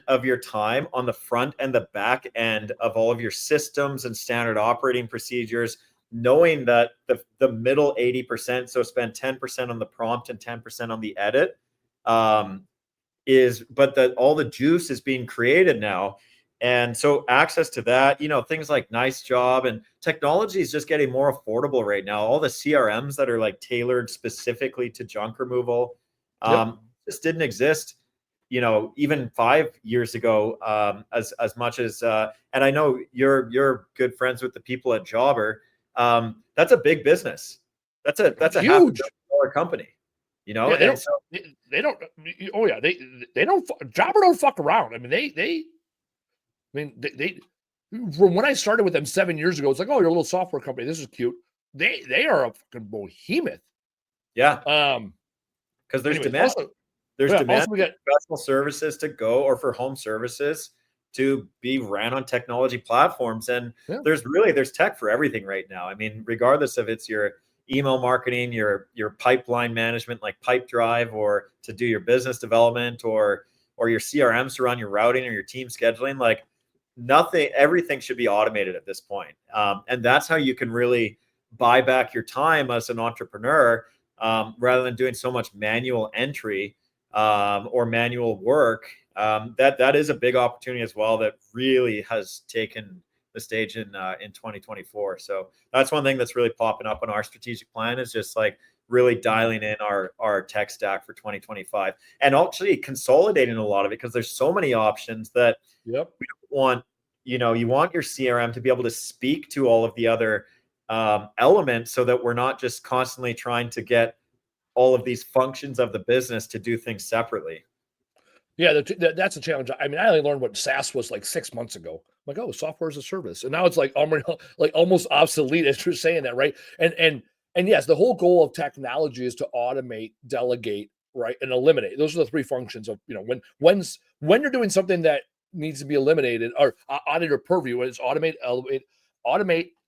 Speaker 2: of your time on the front and the back end of all of your systems and standard operating procedures, knowing that the middle 80%, so spend 10% on the prompt and 10% on the edit, all the juice is being created now. And so access to that, things like Nice Job, and technology is just getting more affordable right now. All the CRMs that are like tailored specifically to junk removal just didn't exist, even 5 years ago, as much as, and I know you're good friends with the people at Jobber. That's a big business. That's a huge $500 million company,
Speaker 1: they don't Jobber don't fuck around. I mean, they from when I started with them 7 years ago, it's like, oh, you're a little software company. This is cute. They are a fucking behemoth.
Speaker 2: Yeah. Because there's demand. There's demand for professional services to go, or for home services to be ran on technology platforms. And there's tech for everything right now. I mean, regardless of it's your email marketing, your pipeline management like Pipedrive, or to do your business development, or your CRMs to run your routing or your team scheduling, like everything should be automated at this point. And that's how you can really buy back your time as an entrepreneur, rather than doing so much manual entry or manual work. That is a big opportunity as well that really has taken the stage in 2024. So that's one thing that's really popping up on our strategic plan, is just like really dialing in our tech stack for 2025, and actually consolidating a lot of it, because there's so many options that we don't want. You want your CRM to be able to speak to all of the other elements, so that we're not just constantly trying to get all of these functions of the business to do things separately.
Speaker 1: Yeah, that's a challenge. I mean, I only learned what SaaS was like 6 months ago. I'm like, oh, software as a service, and now it's like almost obsolete as you're saying that, right? And yes, the whole goal of technology is to automate, delegate, right, and eliminate. Those are the three functions of when you're doing something that needs to be eliminated or audit or purview. It's automate,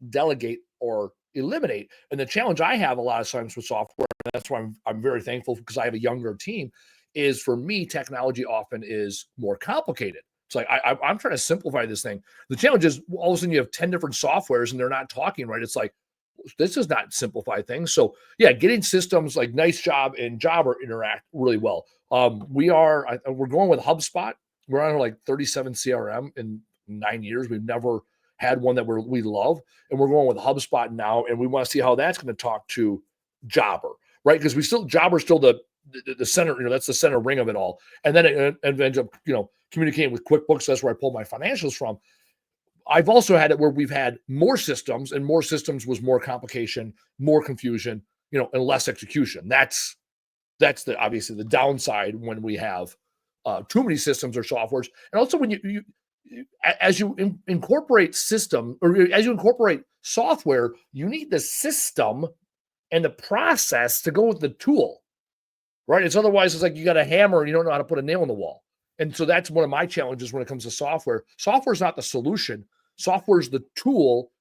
Speaker 1: delegate, or eliminate. And the challenge I have a lot of times with software, and that's why I'm very thankful, because I have a younger team, is for me, technology often is more complicated. It's like I'm trying to simplify this thing. The challenge is all of a sudden you have 10 different softwares and they're not talking right. It's like, this does not simplify things. So yeah, getting systems like Nice Job and Jobber interact really well. We're going with HubSpot. We're on like 37 CRM in 9 years. We've never had one that we love, and we're going with HubSpot now, and we want to see how that's going to talk to Jobber, right? Because Jobber's still the center, that's the center ring of it all. And then it ends up, communicating with QuickBooks. That's where I pull my financials from. I've also had it where we've had more systems, and more systems was more complication, more confusion, and less execution. That's obviously the downside when we have too many systems or softwares. And also when as you incorporate system, or as you incorporate software, you need the system and the process to go with the tool, right? It's otherwise it's like you got a hammer and you don't know how to put a nail in the wall. And so that's one of my challenges when it comes to software. Software is not the solution. Software is the tool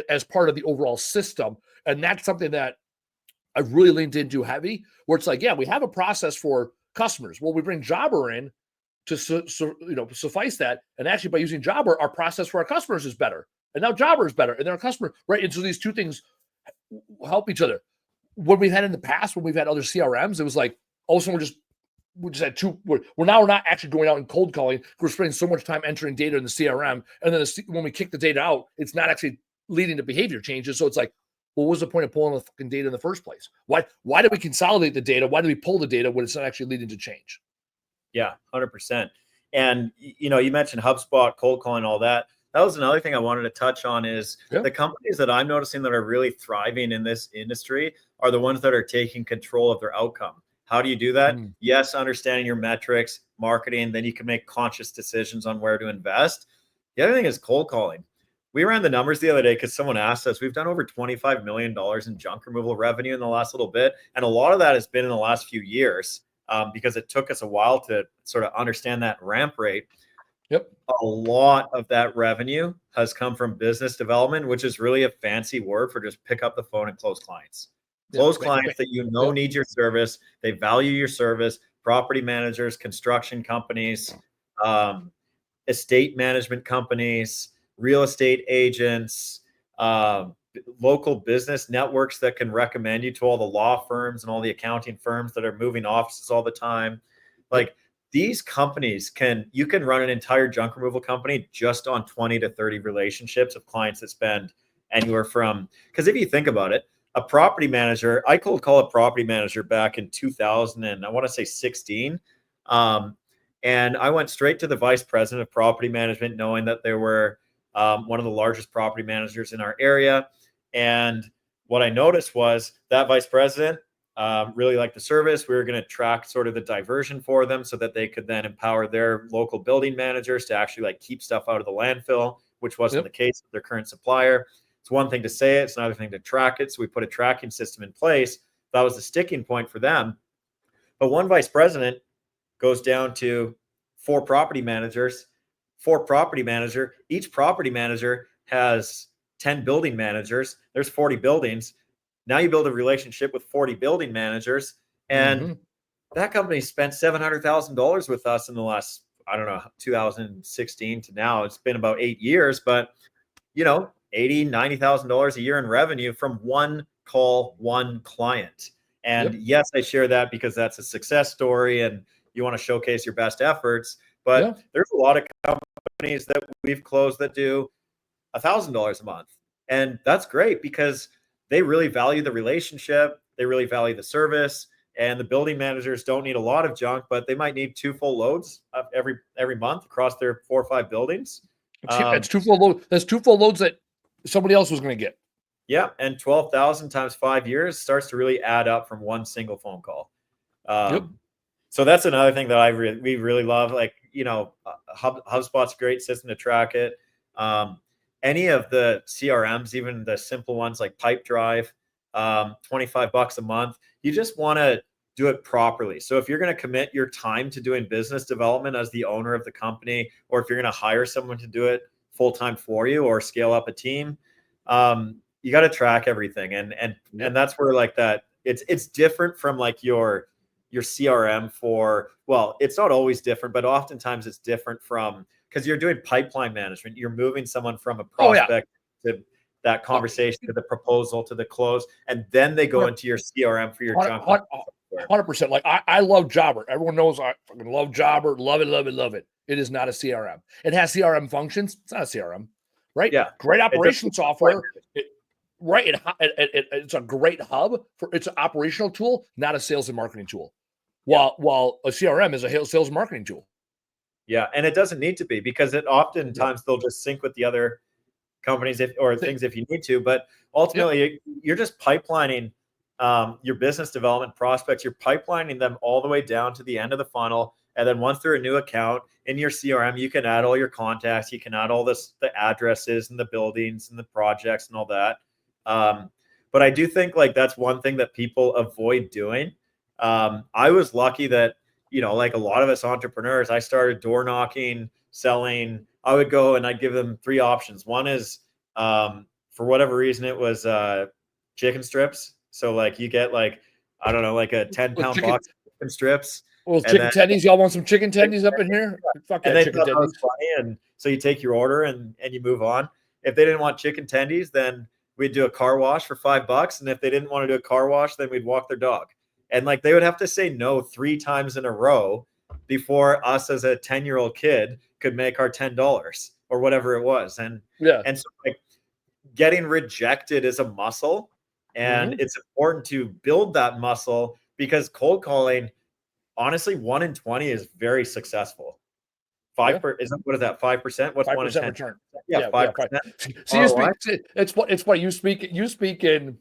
Speaker 1: as part of the overall system. And that's something that I've really leaned into heavy, where it's like, yeah, we have a process for customers. Well, we bring Jobber in to suffice that. And actually by using Jobber, our process for our customers is better. And now Jobber is better. And then our customer, right? And so these two things help each other. What we've had in the past, when we've had other CRMs, it was like, all of a sudden we just had two. We're not actually going out and cold calling. We're spending so much time entering data in the CRM, and then when we kick the data out, it's not actually leading to behavior changes. So it's like, well, what was the point of pulling the fucking data in the first place? Why do we consolidate the data? Why do we pull the data when it's not actually leading to change?
Speaker 2: Yeah, 100%. And you mentioned HubSpot, cold calling, all that. That was another thing I wanted to touch on is the companies that I'm noticing that are really thriving in this industry are the ones that are taking control of their outcome. How do you do that? Yes, understanding your metrics, marketing, then you can make conscious decisions on where to invest. The other thing is cold calling. We ran the numbers the other day because someone asked us. We've done over $25 million in junk removal revenue in the last little bit. And a lot of that has been in the last few years because it took us a while to sort of understand that ramp rate.
Speaker 1: Yep.
Speaker 2: A lot of that revenue has come from business development, which is really a fancy word for just pick up the phone and close clients. Close clients that need your service. They value your service. Property managers, construction companies, estate management companies, real estate agents, local business networks that can recommend you to all the law firms and all the accounting firms that are moving offices all the time. Like these companies you can run an entire junk removal company just on 20 to 30 relationships of clients that spend anywhere from, because if you think about it, a property manager, I cold call a property manager back in 2000 and I want to say 16. And I went straight to the vice president of property management, knowing that they were one of the largest property managers in our area. And what I noticed was that vice president really liked the service. We were going to track sort of the diversion for them so that they could then empower their local building managers to actually keep stuff out of the landfill, which wasn't the case with their current supplier. It's one thing to say it, it's another thing to track it. So we put a tracking system in place. That was the sticking point for them. But one vice president goes down to 4 property managers, each property manager has 10 building managers. There's 40 buildings. Now you build a relationship with 40 building managers. And that company spent $700,000 with us in the last, 2016 to now. It's been about 8 years, but $80,000, $90,000 a year in revenue from one call, one client. And yes, I share that because that's a success story and you want to showcase your best efforts. But there's a lot of companies that we've closed that do $1,000 a month. And that's great because they really value the relationship. They really value the service. And the building managers don't need a lot of junk, but they might need 2 full loads every month across their 4 or 5 buildings.
Speaker 1: It's 2 full loads. That's 2 full loads that somebody else was going to get.
Speaker 2: Yeah, and 12,000 times 5 years starts to really add up from one single phone call. So that's another thing that we really love. HubSpot's a great system to track it. Any of the CRMs, even the simple ones like Pipedrive, $25 a month. You just want to do it properly. So if you're going to commit your time to doing business development as the owner of the company, or if you're going to hire someone to do it full-time for you or scale up a team, you got to track everything. And that's where it's different from your CRM it's not always different, but oftentimes it's different from, because you're doing pipeline management. You're moving someone from a prospect to that conversation, to the proposal, to the close, and then they go into your CRM for your junk.
Speaker 1: 100%. I love Jobber. Everyone knows I fucking love Jobber. Love it, love it, love it. It is not a CRM. It has CRM functions. It's not a CRM, right?
Speaker 2: Yeah.
Speaker 1: Great operation software. It's a great hub it's an operational tool, not a sales and marketing tool. While a CRM is a sales and marketing tool.
Speaker 2: Yeah, and it doesn't need to be, because it oftentimes they'll just sync with the other companies or things if you need to. But ultimately, you're just pipelining your business development prospects. You're pipelining them all the way down to the end of the funnel. And then once they're a new account in your CRM, you can add all your contacts. You can add all the addresses and the buildings and the projects and all that. But I do think like that's one thing that people avoid doing. I was lucky that, like a lot of us entrepreneurs, I started door knocking, selling. I would go and I'd give them 3 options. One is, for whatever reason, it was chicken strips. So like you get like, I don't know, like a 10-pound box of chicken strips.
Speaker 1: Well, chicken tendies. Y'all want some chicken tendies up in here? Fuck
Speaker 2: and
Speaker 1: yeah,
Speaker 2: they
Speaker 1: chicken
Speaker 2: thought that was
Speaker 1: tendies.
Speaker 2: funny, and so you take your order and you move on. If they didn't want chicken tendies, then we'd do a car wash for $5. And if they didn't want to do a car wash, then we'd walk their dog. And like they would have to say no 3 times in a row before us as a 10-year-old kid could make our $10 or whatever it was. And so like getting rejected is a muscle, and it's important to build that muscle, because cold calling, honestly, 1 in 20 is very successful. 5 what is that? 5%? What's 1 in 10?
Speaker 1: Return?
Speaker 2: Yeah, 5%.
Speaker 1: See, it's what you speak in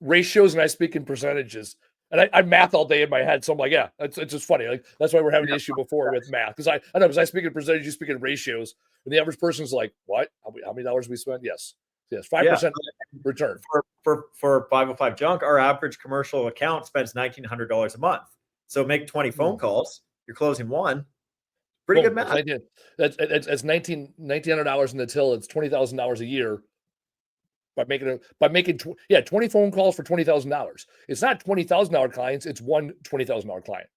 Speaker 1: ratios, and I speak in percentages. And I math all day in my head, so I'm like, yeah, it's just funny. Like that's why we're having the issue before with math, because I know, because I speak in percentage, you speak in ratios, and the average person's like, what? How many dollars we spend? Yes, 5% return
Speaker 2: for 505 Junk. Our average commercial account spends $1,900 a month. So make 20 phone calls, you're closing 1. Pretty good math.
Speaker 1: That's $1,900 in the till. It's $20,000 a year. By making 20 phone calls for $20,000. It's not $20,000 clients. It's one $20,000 client.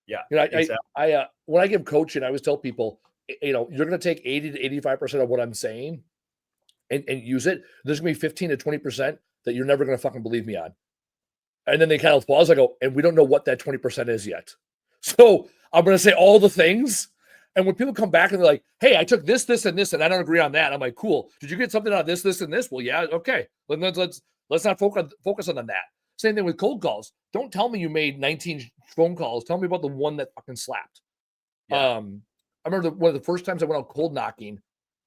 Speaker 2: Yeah.
Speaker 1: Exactly. I when I give coaching, I always tell people, you're going to take 80 to 85% of what I'm saying and use it. There's going to be 15 to 20% that you're never going to fucking believe me on. And then they kind of pause. I go, and we don't know what that 20% is yet. So I'm going to say all the things. And when people come back and they're like, hey, I took this, and this, and I don't agree on that. I'm like, cool. Did you get something out of this, and this? Well, yeah. Okay. Let's not focus on that. Same thing with cold calls. Don't tell me you made 19 phone calls. Tell me about the one that fucking slapped. Yeah. I remember one of the first times I went out cold knocking,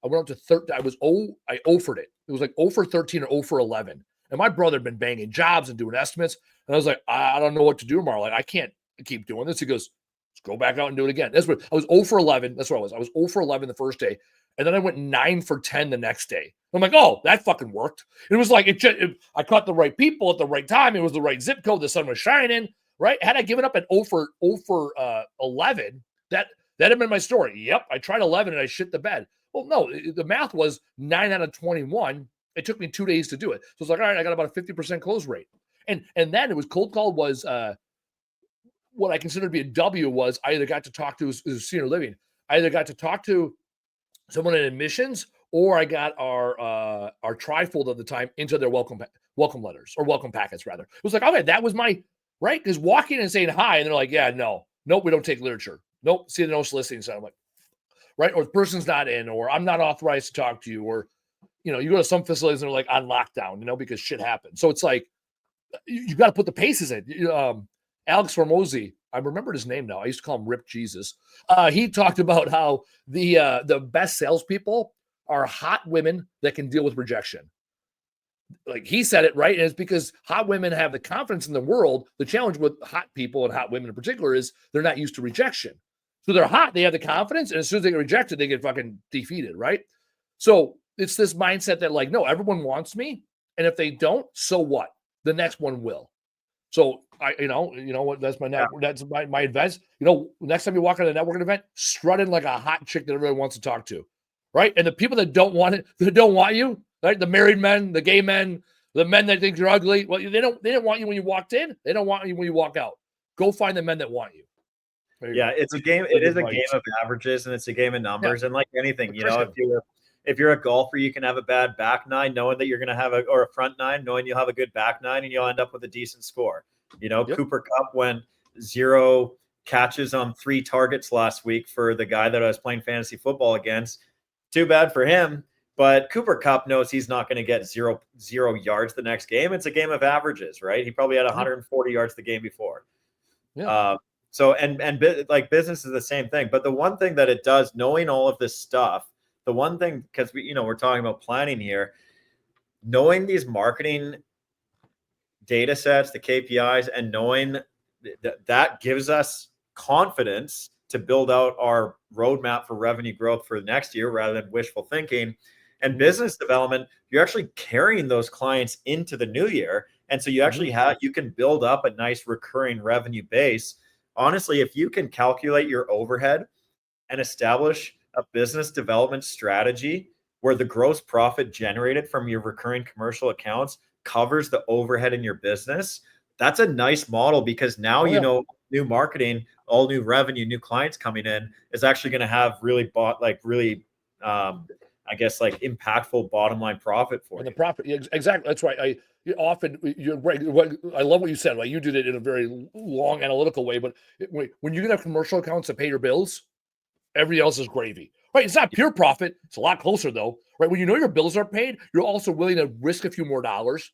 Speaker 1: I went out to 30. I offered it. It was like 0 for 13 or 0 for 11. And my brother had been banging jobs and doing estimates. And I was like, I don't know what to do tomorrow. Like, I can't keep doing this. He goes, let's go back out and do it again. That's what I was 0 for 11. That's what I was. I was 0 for 11 the first day. And then I went 9 for 10 the next day. I'm like, oh, that fucking worked. It was like, I caught the right people at the right time. It was the right zip code. The sun was shining, right? Had I given up at 0 for 11, that'd have been my story. Yep, I tried 11 and I shit the bed. Well, no, the math was 9 out of 21. It took me 2 days to do it. So it's like, all right, I got about a 50% close rate. And then it was cold call was what I consider to be a W was I either got to talk to senior living. I either got to talk to someone in admissions, or I got our trifold at the time into their welcome letters, or welcome packets rather. It was like, okay, that was my right, because walking and saying hi, and they're like, yeah, nope, we don't take literature. Nope, see the no soliciting sign. I'm like, right, or the person's not in, or I'm not authorized to talk to you, or you go to some facilities and they're like on lockdown, because shit happens. So it's like you got to put the paces in. Alex Hormozy, I remembered his name now. I used to call him Rip Jesus. He talked about how the best salespeople are hot women that can deal with rejection. Like he said it right, and it's because hot women have the confidence in the world. The challenge with hot people and hot women in particular is they're not used to rejection. So they're hot, they have the confidence, and as soon as they get rejected, they get fucking defeated, right? So it's this mindset that like, no, everyone wants me, and if they don't, so what? The next one will. So I, what? That's my advice. Next time you walk into a networking event, strut in like a hot chick that everyone wants to talk to, right? And the people that don't want it, that don't want you, right? The married men, the gay men, the men that think you're ugly. Well, they didn't want you when you walked in. They don't want you when you walk out. Go find the men that want you.
Speaker 2: Yeah, it's a game. It is a game of averages, and it's a game of numbers. Yeah. And like anything, if you're a golfer, you can have a bad back nine, knowing that you're going to have a front nine, knowing you'll have a good back nine, and you'll end up with a decent score. Yep. Cooper Kupp went 0 catches on 3 targets last week for the guy that I was playing fantasy football against. Too bad for him. But Cooper Kupp knows he's not going to get zero yards the next game. It's a game of averages, right? He probably had 140 yards the game before. Yeah. So and like business is the same thing. But the one thing that it does, knowing all of this stuff, the one thing, because we're talking about planning here, knowing these marketing data sets, the KPIs, and knowing that gives us confidence to build out our roadmap for revenue growth for the next year rather than wishful thinking. And business development, you're actually carrying those clients into the new year. And so you actually you can build up a nice recurring revenue base. Honestly, if you can calculate your overhead and establish a business development strategy where the gross profit generated from your recurring commercial accounts covers the overhead in your business, that's a nice model, because now new marketing, all new revenue, new clients coming in is actually going to have really I guess like impactful bottom line profit for
Speaker 1: And
Speaker 2: you.
Speaker 1: the profit, exactly. That's right. You're right. I love what you said. Like, you did it in a very long analytical way, but when you get a commercial accounts to pay your bills, everything else is gravy. Right? It's not pure profit. It's a lot closer though. Right? When you know your bills are paid, you're also willing to risk a few more dollars.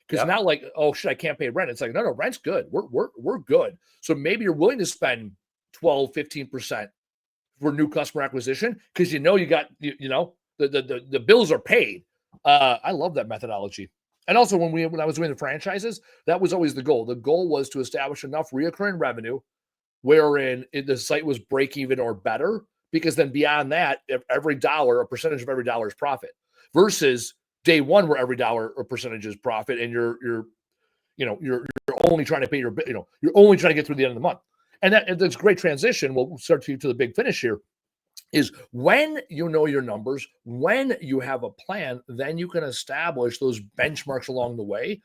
Speaker 1: Because
Speaker 2: Yep.
Speaker 1: now, like, oh shit, I can't pay rent. It's like, no, rent's good. We're good. So maybe you're willing to spend 12, 15% for new customer acquisition because you got the bills are paid. I love that methodology. And also when I was doing the franchises, that was always the goal. The goal was to establish enough reoccurring revenue wherein the site was break even or better, because then beyond that, if every dollar, a percentage of every dollar is profit, versus day one where every dollar or percentage is profit, and you're only trying to pay you're only trying to get through the end of the month. And that's a great transition. We'll start to the big finish here. Is when you know your numbers, when you have a plan, then you can establish those benchmarks along the way.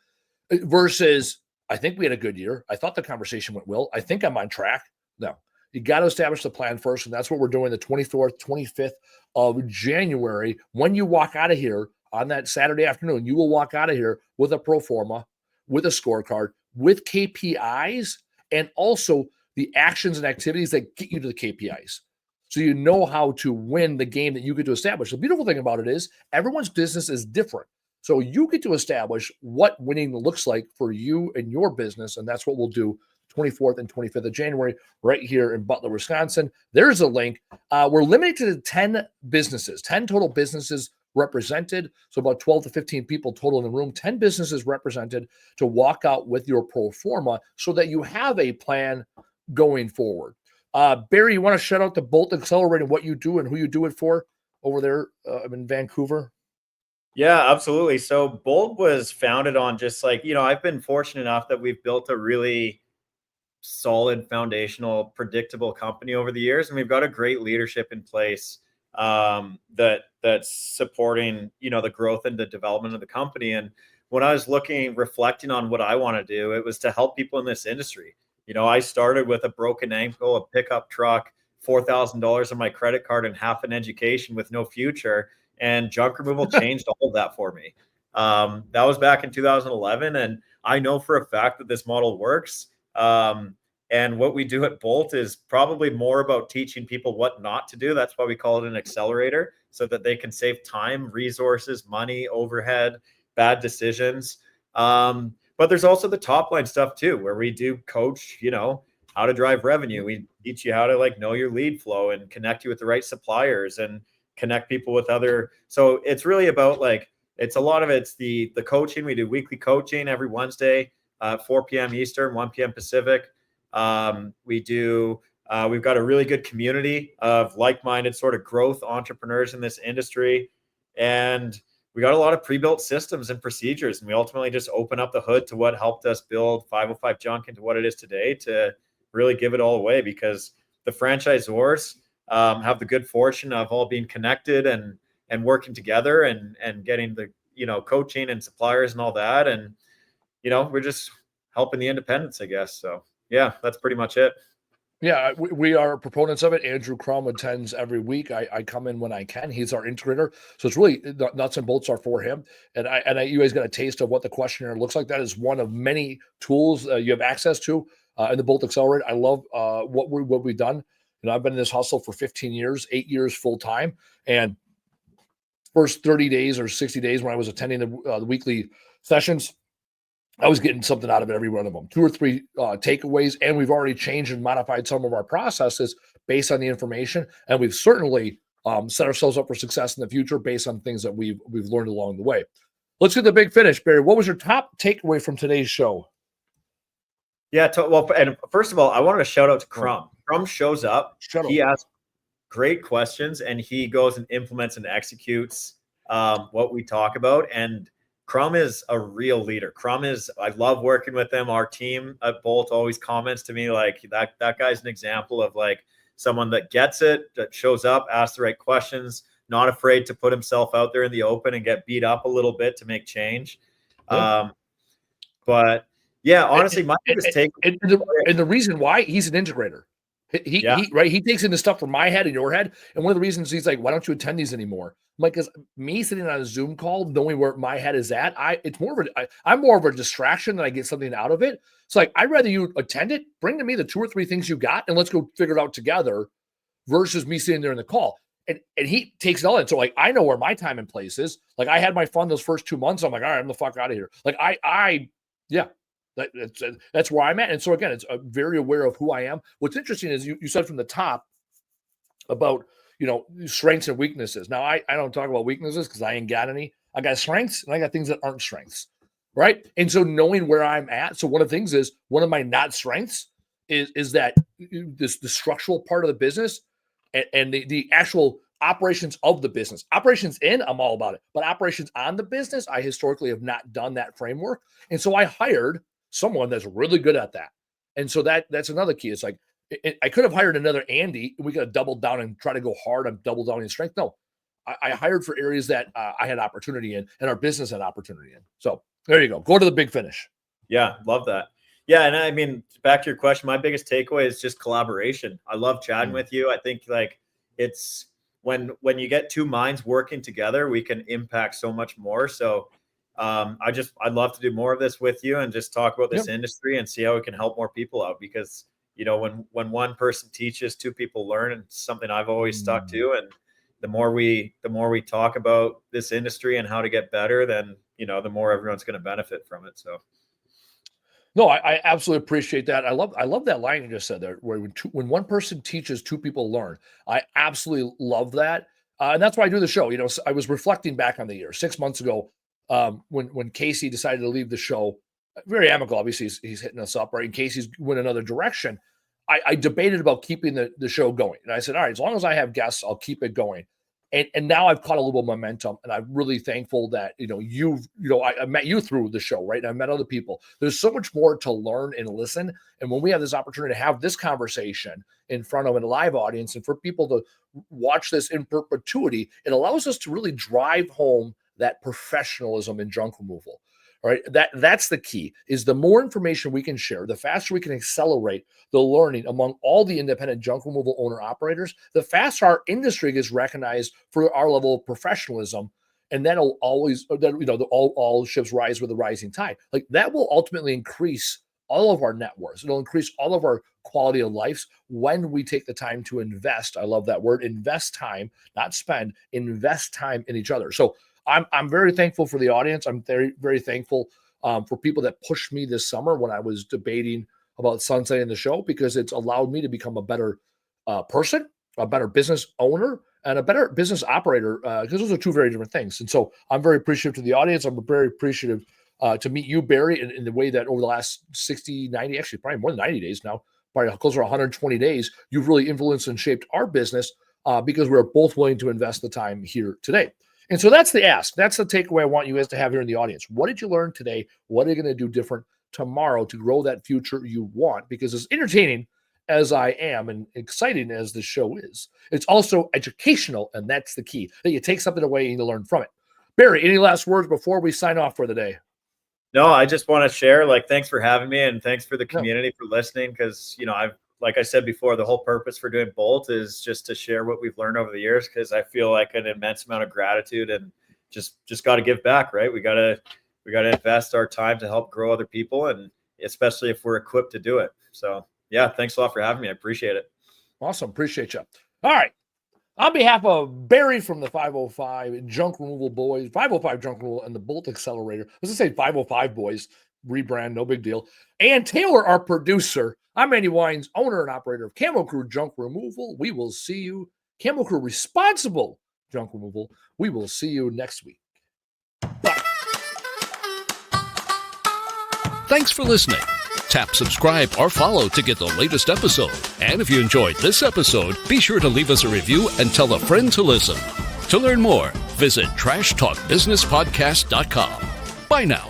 Speaker 1: Versus, I think we had a good year. I thought the conversation went well. I think I'm on track. No, you got to establish the plan first. And that's what we're doing the 24th, 25th of January. When you walk out of here on that Saturday afternoon, you will walk out of here with a pro forma, with a scorecard, with KPIs, and also the actions and activities that get you to the KPIs. So you know how to win the game that you get to establish. The beautiful thing about it is everyone's business is different. So you get to establish what winning looks like for you and your business. And that's what we'll do 24th and 25th of January right here in Butler, Wisconsin. There's a link. We're limited to 10 businesses, 10 total businesses represented. So about 12 to 15 people total in the room, 10 businesses represented to walk out with your pro forma so that you have a plan going forward. Barry, you want to shout out to Bolt Accelerate and what you do and who you do it for over there in Vancouver?
Speaker 2: Yeah, absolutely. So Bold was founded on just like, I've been fortunate enough that we've built a really solid, foundational, predictable company over the years, and we've got a great leadership in place that's supporting, the growth and the development of the company. And when I was reflecting on what I want to do, it was to help people in this industry. I started with a broken ankle, a pickup truck, $4,000 on my credit card, and half an education with no future. And junk removal changed all of that for me. That was back in 2011. And I know for a fact that this model works. And what we do at Bolt is probably more about teaching people what not to do. That's why we call it an accelerator, so that they can save time, resources, money, overhead, bad decisions. But there's also the top line stuff too, where we do coach, how to drive revenue. We teach you how to know your lead flow and connect you with the right suppliers and connect people with other. So it's really about it's a lot of it's the coaching. We do weekly coaching every Wednesday, 4 p.m. Eastern, 1 p.m. Pacific. We've got a really good community of like-minded sort of growth entrepreneurs in this industry. And we got a lot of pre-built systems and procedures. And we ultimately just open up the hood to what helped us build 505 Junk into what it is today, to really give it all away, because the franchisors have the good fortune of all being connected and working together and getting the, coaching and suppliers and all that. And, we're just helping the independents, I guess. So yeah, that's pretty much it.
Speaker 1: Yeah, we are proponents of it. Andrew Crum attends every week. I come in when I can. He's our integrator. So it's really nuts and bolts are for him. And you guys got a taste of what the questionnaire looks like. That is one of many tools you have access to in the Bolt Accelerate. I love what we've done. I've been in this hustle for 15 years, 8 years full time. And first 30 days or 60 days when I was attending the weekly sessions, I was getting something out of every one of them, 2 or 3 takeaways. And we've already changed and modified some of our processes based on the information. And we've certainly set ourselves up for success in the future based on things that we've learned along the way. Let's get the big finish, Barry. What was your top takeaway from today's show?
Speaker 2: Yeah, well, and first of all, I wanted to shout out to Crumb. Crumb shows up. He asks great questions, and he goes and implements and executes what we talk about. And Crumb is a real leader. I love working with him. Our team at Bolt always comments to me like that guy's an example of like someone that gets it, that shows up, asks the right questions, not afraid to put himself out there in the open and get beat up a little bit to make change. Yeah. But yeah, honestly, my biggest take
Speaker 1: and the reason why he's an integrator. He takes in the stuff from my head and your head. And one of the reasons he's like, why don't you attend these anymore? I'm like, because me sitting on a Zoom call, knowing where my head is at, I'm more of a distraction than I get something out of it. It's like, I'd rather you attend it, bring to me the 2 or 3 things you got, and let's go figure it out together versus me sitting there in the call. And he takes it all in. So like, I know where my time and place is. Like I had my fun those first 2 months. I'm like, all right, I'm the fuck out of here. Like that's where I'm at. And so again, it's very aware of who I am. What's interesting is you said from the top about, strengths and weaknesses. Now I don't talk about weaknesses because I ain't got any. I got strengths and I got things that aren't strengths. Right. And so knowing where I'm at. So one of the things is one of my not strengths is that the structural part of the business and the actual operations of the business. Operations I'm all about it. But operations on the business, I historically have not done that framework. And so I hired someone that's really good at that. And so that's another key. It's like, I could have hired another Andy. We could have doubled down and try to go hard on double down in strength. No, I hired for areas that I had opportunity in and our business had opportunity in. So there you go. Go to the big finish.
Speaker 2: Yeah, love that. Yeah, and I mean, back to your question, my biggest takeaway is just collaboration. I love chatting with you. I think like it's when you get 2 minds working together, we can impact so much more. So I'd love to do more of this with you and just talk about this industry and see how we can help more people out because when one person teaches, 2 people learn, and it's something I've always stuck to. And the more we talk about this industry and how to get better, then the more everyone's going to benefit from it. So
Speaker 1: no, I absolutely appreciate that. I love that line you just said there, where when one person teaches, 2 people learn. I absolutely love that, and that's why I do the show. I was reflecting back on the year 6 months ago when Casey decided to leave the show. Very amicable, obviously he's hitting us up, right? In case he's went another direction. I debated about keeping the show going, and I said, all right, as long as I have guests, I'll keep it going. And now I've caught a little momentum, and I'm really thankful that I met you through the show, right? And I met other people. There's so much more to learn and listen. And when we have this opportunity to have this conversation in front of a live audience, and for people to watch this in perpetuity, it allows us to really drive home that professionalism in junk removal. All right, that's the key. Is the more information we can share, the faster we can accelerate the learning among all the independent junk removal owner operators, the faster our industry gets recognized for our level of professionalism, and that'll always, all ships rise with the rising tide. Like that will ultimately increase all of our net worth. It'll increase all of our quality of lives when we take the time to invest. I love that word, invest time, not spend, invest time in each other. So I'm very thankful for the audience. I'm very, very thankful for people that pushed me this summer when I was debating about sunsetting the show, because it's allowed me to become a better person, a better business owner, and a better business operator, because those are 2 very different things. And so I'm very appreciative to the audience. I'm very appreciative to meet you, Barry, in the way that over the last 60, 90, actually probably more than 90 days now, probably closer to 120 days, you've really influenced and shaped our business because we're both willing to invest the time here today. And so that's the ask. That's the takeaway I want you guys to have here in the audience. What did you learn today? What are you going to do different tomorrow to grow that future you want? Because as entertaining as I am and exciting as the show is, it's also educational, and that's the key. That you take something away and you learn from it. Barry, any last words before we sign off for the day?
Speaker 2: No, I just want to share, thanks for having me, and thanks for the community for listening. Because, like I said before, the whole purpose for doing Bolt is just to share what we've learned over the years, because I feel like an immense amount of gratitude and just got to give back, right? We got to invest our time to help grow other people, and especially if we're equipped to do it. So yeah, thanks a lot for having me. I appreciate it.
Speaker 1: Awesome. Appreciate you. All right. On behalf of Barry from the 505 Junk Removal Boys, 505 Junk Removal, and the Bolt Accelerator, let's just say 505 Boys, rebrand, no big deal. And Taylor, our producer, I'm Andy Weins, owner and operator of Camo Crew Junk Removal. We will see you Camo Crew responsible junk removal. We will see you next week. Bye.
Speaker 3: Thanks for listening. Tap subscribe or follow to get the latest episode. And if you enjoyed this episode, be sure to leave us a review and tell a friend to listen. To learn more, visit trashtalkbusinesspodcast.com. Bye now.